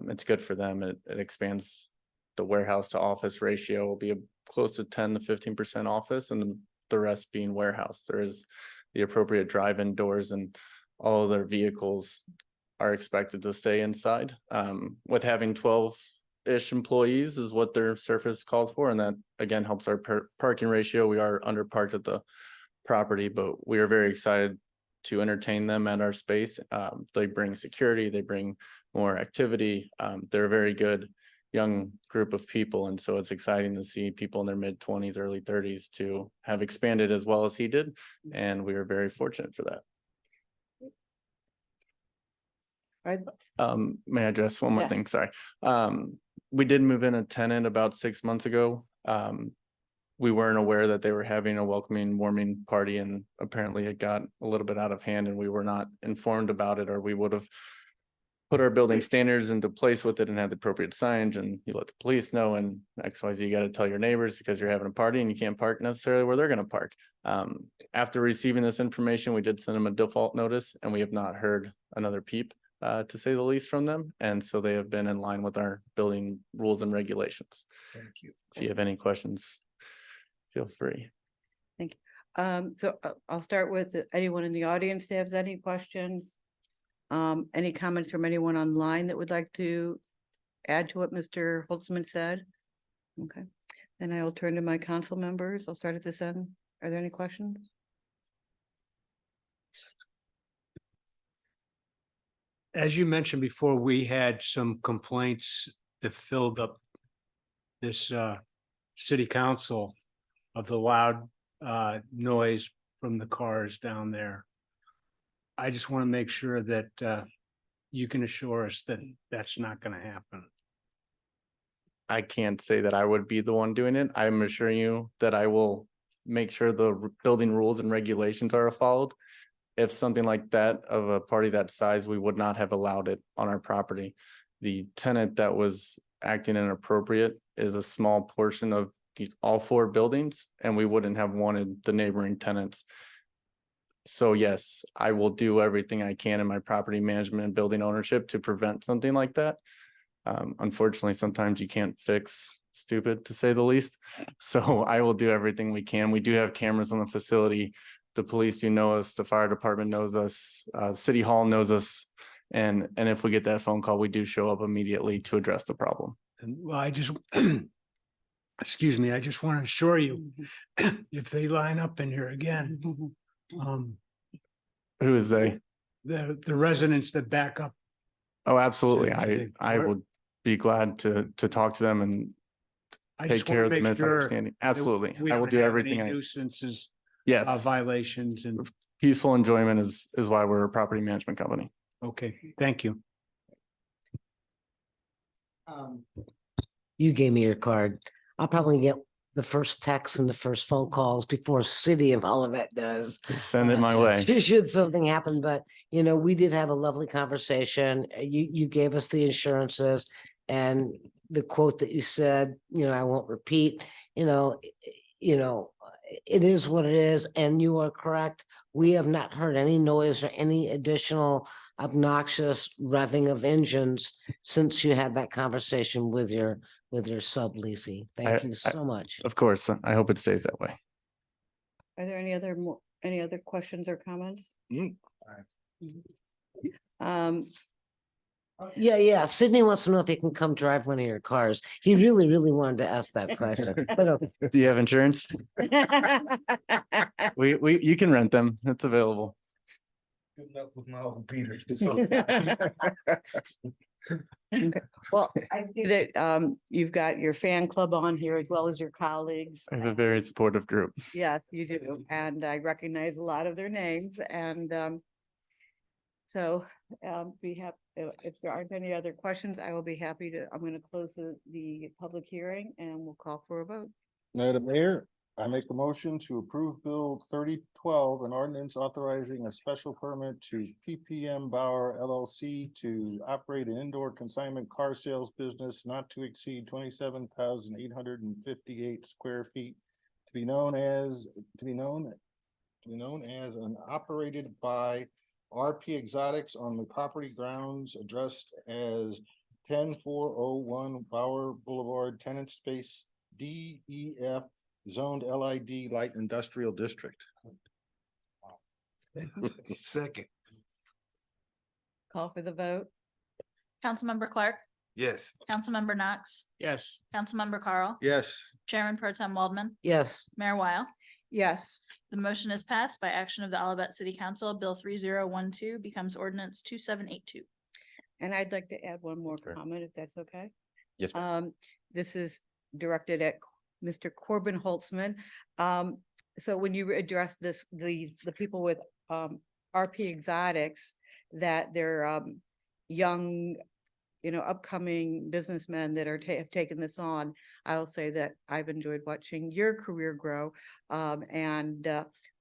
It's good for them. It expands the warehouse to office ratio. Will be close to 10 to 15% office and the rest being warehouse. There is the appropriate drive-in doors and all of their vehicles are expected to stay inside. With having 12-ish employees is what their surface calls for, and that again helps our parking ratio. We are underparked at the property, but we are very excited to entertain them at our space. They bring security, they bring more activity. They're a very good young group of people, and so it's exciting to see people in their mid-20s, early 30s to have expanded as well as he did, and we are very fortunate for that. May I address one more thing? Sorry. We did move in a tenant about 6 months ago. We weren't aware that they were having a welcoming, warming party, and apparently it got a little bit out of hand and we were not informed about it, or we would have put our building standards into place with it and had the appropriate signage, and you let the police know, and XYZ, you got to tell your neighbors because you're having a party and you can't park necessarily where they're going to park. After receiving this information, we did send them a default notice, and we have not heard another peep, to say the least, from them. And so they have been in line with our building rules and regulations.
Thank you.
If you have any questions, feel free.
Thank you. So I'll start with anyone in the audience that has any questions. Any comments from anyone online that would like to add to what Mr. Holtzman said? Okay, then I will turn to my council members. I'll start at this end. Are there any questions?
As you mentioned before, we had some complaints that filled up this city council of the loud noise from the cars down there. I just want to make sure that you can assure us that that's not going to happen.
I can't say that I would be the one doing it. I'm assuring you that I will make sure the building rules and regulations are followed. If something like that of a party that size, we would not have allowed it on our property. The tenant that was acting inappropriate is a small portion of all 4 buildings, and we wouldn't have wanted the neighboring tenants So yes, I will do everything I can in my property management and building ownership to prevent something like that. Unfortunately, sometimes you can't fix stupid, to say the least. So I will do everything we can. We do have cameras on the facility. The police do know us, the fire department knows us, City Hall knows us. And if we get that phone call, we do show up immediately to address the problem.
And well, I just, excuse me, I just want to assure you, if they line up in here again,
Who is they?
the residents that back up.
Oh, absolutely.
to the
I
court.
would be glad to talk to them and
I
take
just
care
want
of
to
the
make sure
misunderstanding.
that
Absolutely.
we
I will
don't
do
have
everything
any
I,
nuisances,
yes,
violations and,
peaceful enjoyment is why we're a property management company.
okay, thank you.
You gave me your card. I'll probably get the first text and the first phone calls before City of Olivet does.
Send it my way.
Should something happen, but you know, we did have a lovely conversation. You gave us the insurances and the quote that you said, you know, I won't repeat, you know, it is what it is, and you are correct. We have not heard any noise or any additional obnoxious revving of engines since you had that conversation with your subleasing. Thank you so much.
Of course, I hope it stays that way.
Are there any other questions or comments?
Yeah. Sydney wants to know if he can come drive one of your cars. He really wanted to ask that question. But okay.
Do you have insurance? You can rent them. It's available.
Good luck with my old Peter.
Okay. Well, I see that you've got your fan club on here as well as your colleagues.
I have a very supportive group.
Yes, you do. And I recognize a lot of their names and so we have, if there aren't any other questions, I will be happy to, I'm going to close the public hearing and we'll call for a vote.
Madam Mayor, I make a motion to approve Bill 3012, an ordinance authorizing a special permit to PPM Bauer LLC to operate an indoor consignment car sales business not to exceed 27,858 square feet to be known as and operated by RP Exotics on the property grounds addressed as 10401 Bauer Boulevard, tenant space DEF, zoned LID Light Industrial District.
Second.
Call for the vote.
Councilmember Clark,
Yes.
Councilmember Knox,
Yes.
Councilmember Carl.
Yes.
Chairman Pro Tem Waldman,
Yes,
Mayor Weil.
Yes.
The motion is passed by action of the Olivet City Council. Bill 3012 becomes ordinance 2782.
And I'd like to add one more
Sure.
comment, if that's okay.
Yes, ma'am.
This is directed at Mr. Corbin Holtzman. So when you address the people with RP Exotics, that they're young, upcoming businessmen that have taken this on, I'll say that I've enjoyed watching your career grow. And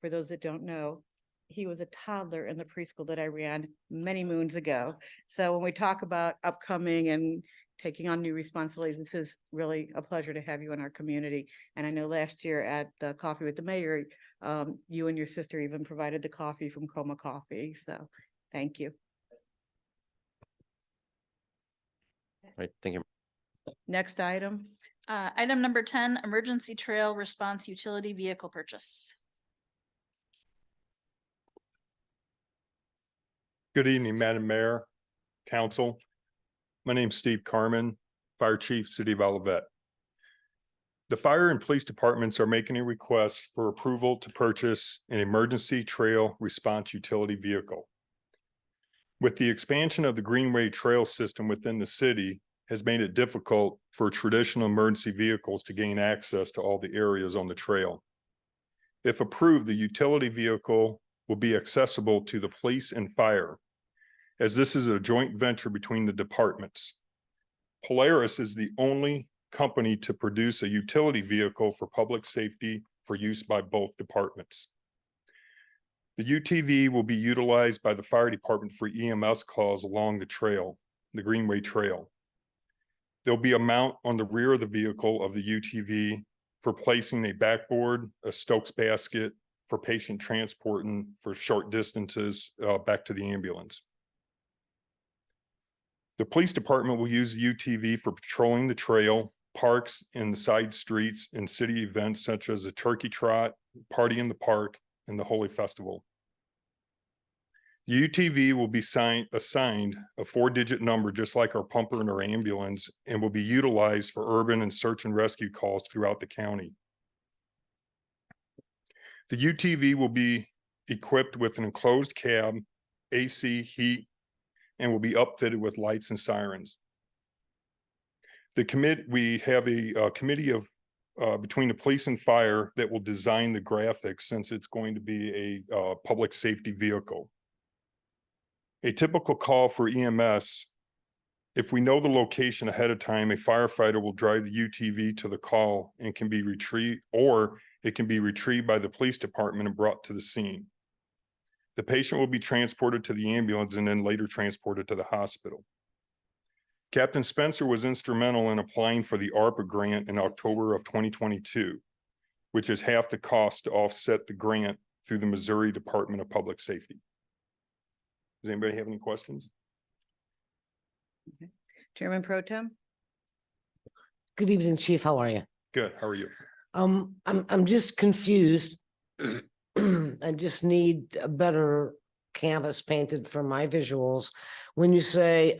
for those that don't know, he was a toddler in the preschool that I ran many moons ago. So when we talk about upcoming and taking on new responsibilities, this is really a pleasure to have you in our community. And I know last year at the Coffee with the Mayor, you and your sister even provided the coffee from Coma Coffee. So thank you.
Right, thank you.
Next item.
Item number 10, emergency trail response utility vehicle purchase.
Good evening, Madam Mayor, Council. My name's Steve Carmen, Fire Chief, City of Olivet. The fire and police departments are making a request for approval to purchase an emergency trail response utility vehicle. With the expansion of the Greenway Trail system within the city has made it difficult for traditional emergency vehicles to gain access to all the areas on the trail. If approved, the utility vehicle will be accessible to the police and fire, as this is a joint venture between the departments. Polaris is the only company to produce a utility vehicle for public safety for use by both departments. The UTV will be utilized by the fire department for EMS calls along the trail, the Greenway Trail. There'll be a mount on the rear of the vehicle of the UTV for placing a backboard, a Stokes basket, for patient transporting for short distances back to the ambulance. The police department will use the UTV for patrolling the trail, parks, and the side streets, and city events such as a turkey trot, party in the park, and the Holy Festival. The UTV will be assigned a 4-digit number, just like our pumper and our ambulance, and will be utilized for urban and search and rescue calls throughout the county. The UTV will be equipped with an enclosed cab, AC, heat, and will be upfitted with lights and sirens. We have a committee of between the police and fire that will design the graphics, since it's going to be a public safety vehicle. A typical call for EMS, if we know the location ahead of time, a firefighter will drive the UTV to the call and can be retrieved, or it can be retrieved by the police department and brought to the scene. The patient will be transported to the ambulance and then later transported to the hospital. Captain Spencer was instrumental in applying for the ARPA grant in October of 2022, which is half the cost to offset the grant through the Missouri Department of Public Safety. Does anybody have any questions?
Okay. Chairman Pro Tem?
Good evening, Chief. How are you?
Good. How are you?
I'm just confused. I just need a better canvas painted for my visuals. When you say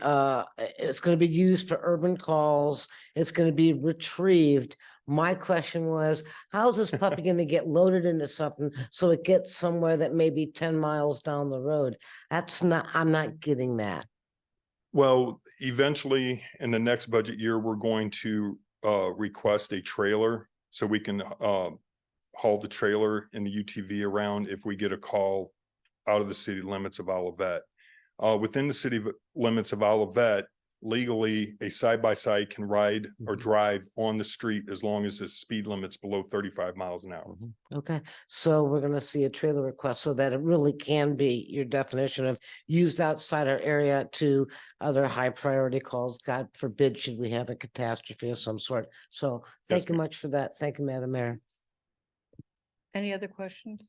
it's going to be used for urban calls, it's going to be retrieved. My question was, how's this puppy going to get loaded into something so it gets somewhere that may be 10 miles down the road? I'm not getting that.
Well, eventually in the next budget year, we're going to request a trailer so we can haul the trailer and the UTV around if we get a call out of the city limits of Olivet. Within the city limits of Olivet, legally, a side-by-side can ride or drive on the street as long as the speed limit's below 35 miles an hour.
Okay, so we're gonna see a trailer request so that it really can be your definition of used outside our area to other high priority calls. God forbid, should we have a catastrophe of some sort. So thank you much for that. Thank you, Madam Mayor.
Any other questions?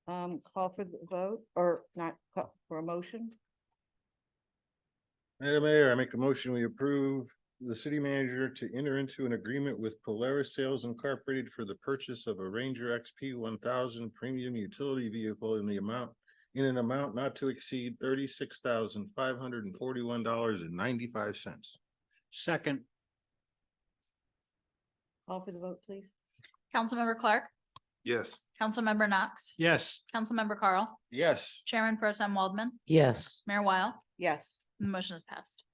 Call for the vote, or not call for a motion?
Madam Mayor, I make a motion, we approve the city manager to enter into an agreement with Polaris Sales Incorporated for the purchase of a Ranger XP 1000 premium utility vehicle in an amount not to exceed $36,541.95.
Second.
Call for the vote, please.
Councilmember Clark,
Yes.
Councilmember Knox,
Yes.
Councilmember Carl,
Yes.
Chairman Pro Tem Waldman,
Yes.
Mayor Weil,
Yes.
the motion is passed.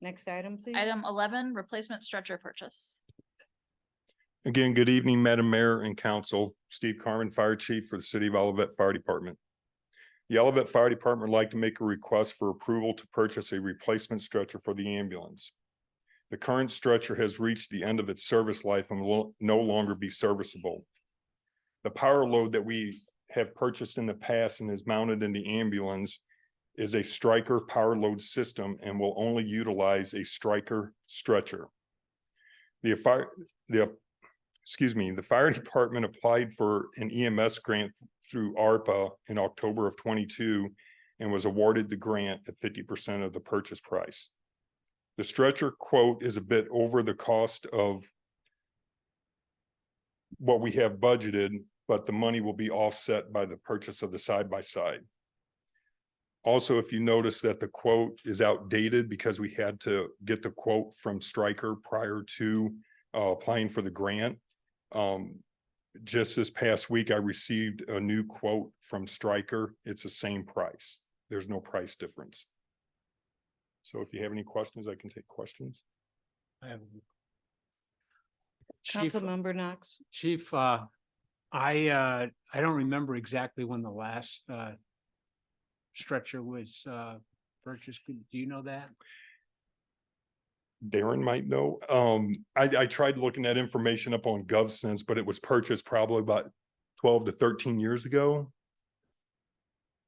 Next item, please.
Item 11, replacement stretcher purchase.
Again, good evening, Madam Mayor and Council. Steve Carmen, Fire Chief for the City of Olivet Fire Department. The Olivet Fire Department would like to make a request for approval to purchase a replacement stretcher for the ambulance. The current stretcher has reached the end of its service life and will no longer be serviceable. The power load that we have purchased in the past and is mounted in the ambulance is a Stryker power load system and will only utilize a Stryker stretcher. The fire department applied for an EMS grant through ARPA in October of 22 and was awarded the grant at 50% of the purchase price. The stretcher quote is a bit over the cost of what we have budgeted, but the money will be offset by the purchase of the side-by-side. Also, if you notice that the quote is outdated because we had to get the quote from Stryker prior to applying for the grant. Just this past week, I received a new quote from Stryker. It's the same price. There's no price difference. So if you have any questions, I can take questions.
I have. Chief,
Councilmember Knox.
Chief, I don't remember exactly when the last stretcher was purchased. Do you know that?
Darren might know. I tried looking that information up on GovSense, but it was purchased probably about 12 to 13 years ago.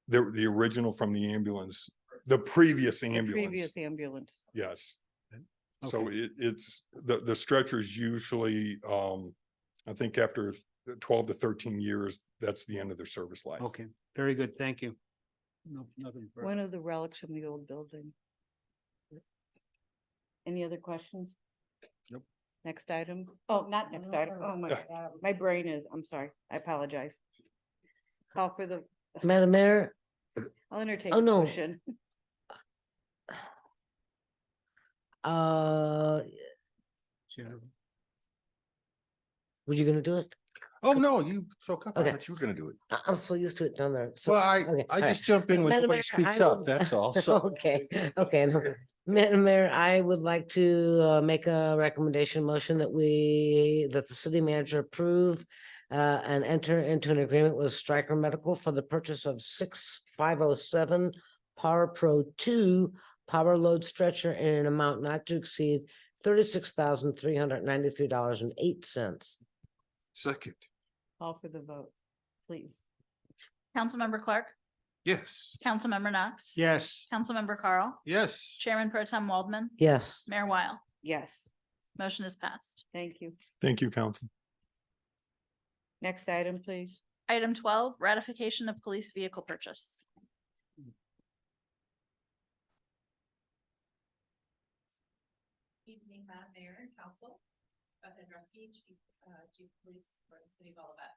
The original from the ambulance, the previous ambulance.
The previous ambulance.
Yes.
Okay.
So it's the stretchers usually I think after 12 to 13 years, that's the end of their service life.
Okay, very good. Thank you. No, nothing. further.
One of the relics from the old building. Any other questions?
Nope.
Next item. Oh, not next item. Oh my God, my brain is, I'm sorry. I apologize. Call for the,
Madam Mayor,
I'll entertain
Oh,
a
no.
motion.
Jennifer.
were you gonna do it?
Oh, no, you spoke up. I
Okay.
thought you were gonna do it.
I'm so used to it down there. So,
Well,
okay,
I
all right.
just jump in when
Madam
somebody
Mayor,
speaks
I
up,
would-
that's all. So
Okay, okay. No. Madam Mayor, I would like to make a recommendation motion that the city manager approve and enter into an agreement with Stryker Medical for the purchase of 6507 Power Pro 2 power load stretcher in an amount not to exceed $36,393.08.
second,
Call for the vote, please.
Councilmember Clark,
yes.
Councilmember Knox.
Yes.
Councilmember Carl,
Yes.
Chairman Pro Tem Waldman,
Yes.
Mayor Weil.
Yes,
Motion is passed.
thank you.
Thank you, council.
Next item, please.
Item 12, ratification of police vehicle purchase.
Evening, Madam Mayor and Council. Beth Andruski, Chief of Police for the City of Olivet.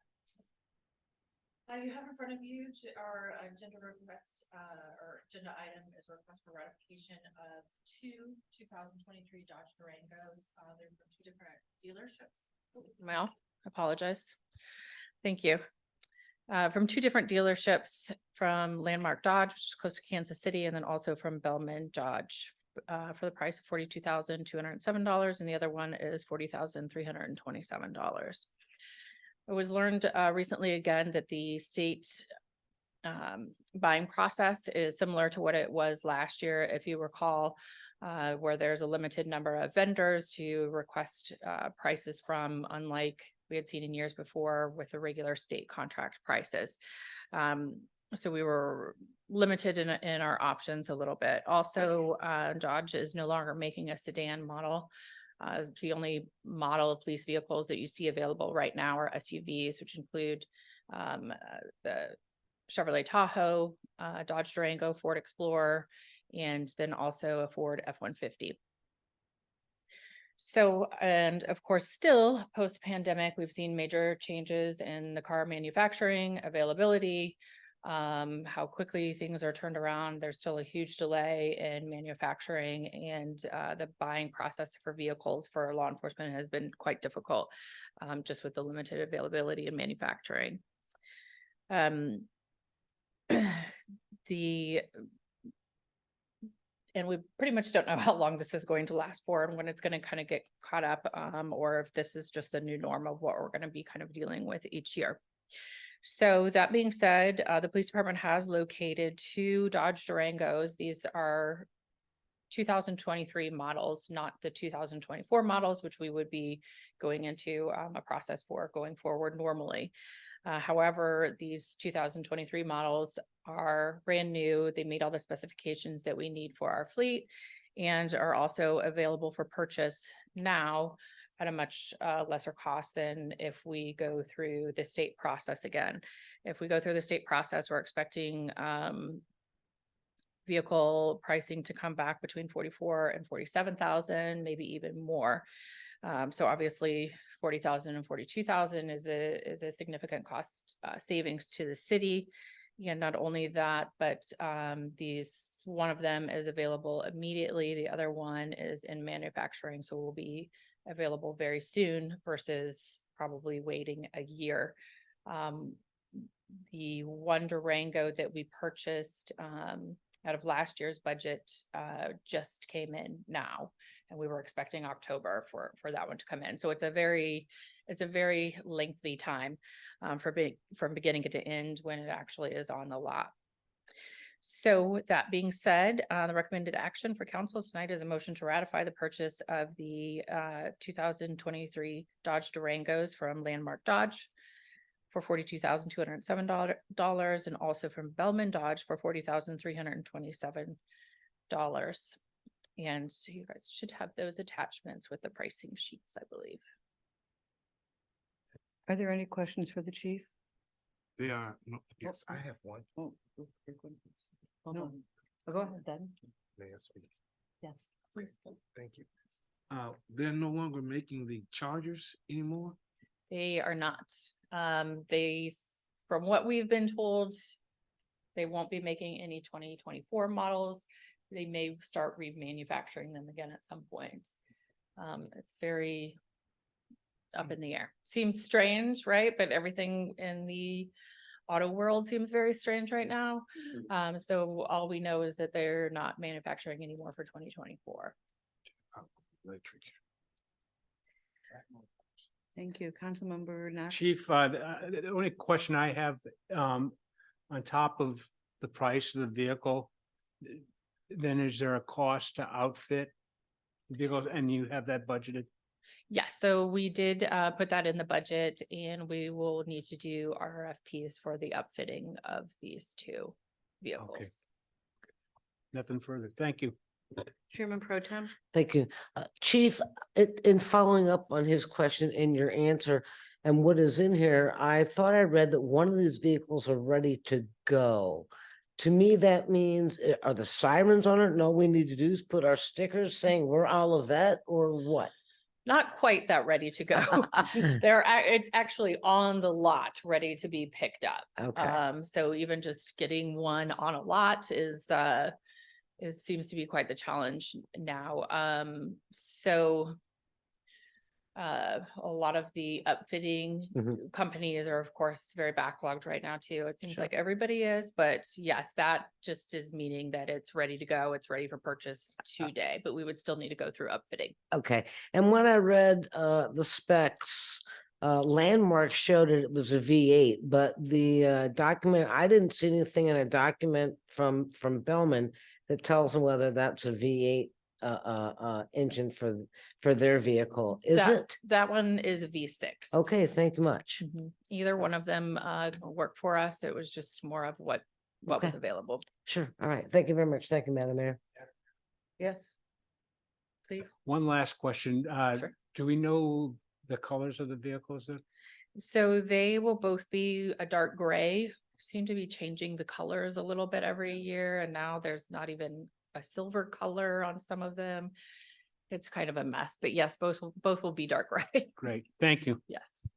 You have in front of you our agenda request, or agenda item is a request for ratification of two 2023 Dodge Durangos. They're from two different dealerships.
Well, apologize. Thank you. From two different dealerships, from Landmark Dodge, which is close to Kansas City, and then also from Bellman Dodge for the price of $42,207, and the other one is $40,327. It was learned recently again that the state buying process is similar to what it was last year, if you recall, where there's a limited number of vendors to request prices from, unlike we had seen in years before with the regular state contract prices. So we were limited in our options a little bit. Also, Dodge is no longer making a sedan model. The only model of police vehicles that you see available right now are SUVs, which include the Chevrolet Tahoe, Dodge Durango, Ford Explorer, and then also a Ford F-150. So, and of course, still post-pandemic, we've seen major changes in the car manufacturing availability, how quickly things are turned around. There's still a huge delay in manufacturing, and the buying process for vehicles for law enforcement has been quite difficult, just with the limited availability in manufacturing. And we pretty much don't know how long this is going to last for and when it's going to kind of get caught up, or if this is just the new norm of what we're going to be kind of dealing with each year. So that being said, the police department has located two Dodge Durangos. These are 2023 models, not the 2024 models, which we would be going into a process for going forward normally. However, these 2023 models are brand new. They meet all the specifications that we need for our fleet and are also available for purchase now at a much lesser cost than if we go through the state process again. If we go through the state process, we're expecting vehicle pricing to come back between 44 and 47,000, maybe even more. So obviously 40,000 and 42,000 is a significant cost savings to the city. And not only that, but one of them is available immediately. The other one is in manufacturing, so will be available very soon versus probably waiting a year. The one Durango that we purchased out of last year's budget just came in now, and we were expecting October for that one to come in. So it's a very lengthy time from beginning to end when it actually is on the lot. So with that being said, the recommended action for council tonight is a motion to ratify the purchase of the 2023 Dodge Durangos from Landmark Dodge for $42,207, and also from Bellman Dodge for $40,327. And so you guys should have those attachments with the pricing sheets, I believe.
Are there any questions for the chief?
They are, no, yes, I have one.
Oh, hold on. Oh, go ahead then.
May I speak?
Yes.
Thank you. They're no longer making the chargers anymore?
They are not. From what we've been told, they won't be making any 2024 models. They may start remanufacturing them again at some point. It's very up in the air. Seems strange, right? But everything in the auto world seems very strange right now. So all we know is that they're not manufacturing anymore for 2024.
Electric.
Thank you. Councilmember Knox.
Chief, the only question I have, on top of the price of the vehicle, then is there a cost to outfit vehicles, and you have that budgeted?
Yes, so we did put that in the budget, and we will need to do RFPs for the upfitting of these two vehicles.
Nothing further. Thank you.
Chairman Pro Tem.
Thank you. Chief, in following up on his question in your answer and what is in here, I thought I read that one of these vehicles are ready to go. To me, that means, are the sirens on it? No, we need to do is put our stickers saying we're Olivet or what?
Not quite that ready to go. It's actually on the lot, ready to be picked up.
Okay.
So even just getting one on a lot seems to be quite the challenge now. A lot of the upfitting companies are, of course, very backlogged right now too. It seems like everybody is, but yes, that just is meaning that it's ready to go. It's ready for purchase today, but we would still need to go through upfitting.
Okay, and when I read the specs, Landmark showed it was a V8, but the document, I didn't see anything in a document from Bellman that tells them whether that's a V8 engine for their vehicle. Is it?
That one is a V6.
Okay, thank you much.
Either one of them work for us. It was just more of what was
Okay.
available.
Sure. All right. Thank you very much. Thank you, Madam Mayor.
Yes. Please.
One last question.
Sure.
Do we know the colors of the vehicles?
So they will both be a dark gray. Seem to be changing the colors a little bit every year, and now there's not even a silver color on some of them. It's kind of a mess, but yes, both will be dark gray.
Great, thank you.
Yes.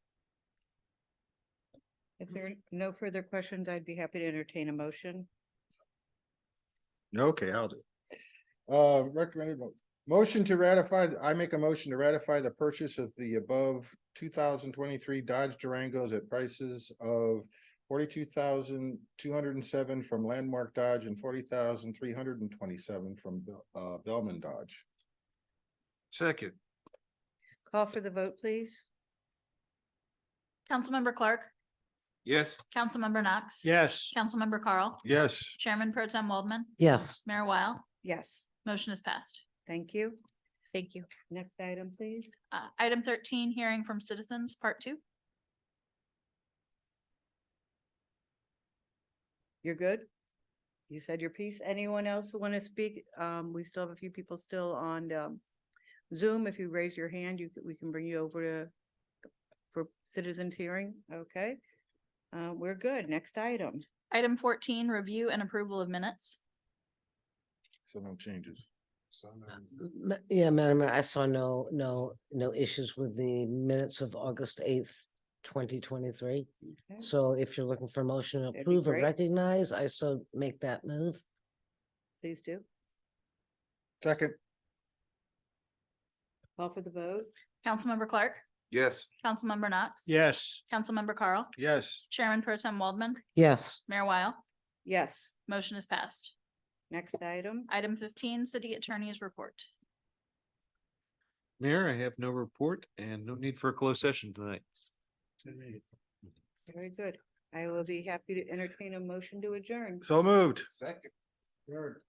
If there are no further questions, I'd be happy to entertain a motion.
Okay, I'll do. Recommended motion to ratify, I make a motion to ratify the purchase of the above 2023 Dodge Durangos at prices of $42,207 from Landmark Dodge and $40,327 from Bellman Dodge.
Second.
Call for the vote, please.
Councilmember Clark,
Yes.
Councilmember Knox.
Yes.
Councilmember Carl,
Yes.
Chairman Pro Tem Waldman,
Yes.
Mayor Weil,
Yes,
motion is passed.
thank you.
Thank you.
Next item, please.
Item 13, hearing from citizens, part 2.
You're good? You said your piece. Anyone else want to speak? We still have a few people still on Zoom. If you raise your hand, we can bring you over for citizens hearing. Okay. We're good. Next item.
Item 14, review and approval of minutes.
So no changes.
Yeah, Madam Mayor, I saw no issues with the minutes of August 8th, 2023.
Okay.
So if you're looking for a motion to
That'd be
approve or
great.
recognize, I so make that move.
Please do.
Second.
Call for the vote.
Councilmember Clark,
Yes.
Councilmember Knox.
Yes.
Councilmember Carl,
Yes.
Chairman Pro Tem Waldman,
Yes.
Mayor Weil,
Yes.
motion is passed.
Next item.
Item 15, city attorney's report.
Mayor, I have no report and no need for a closed session tonight.
Very good. I will be happy to entertain a motion to adjourn.
So moved. Second. Third.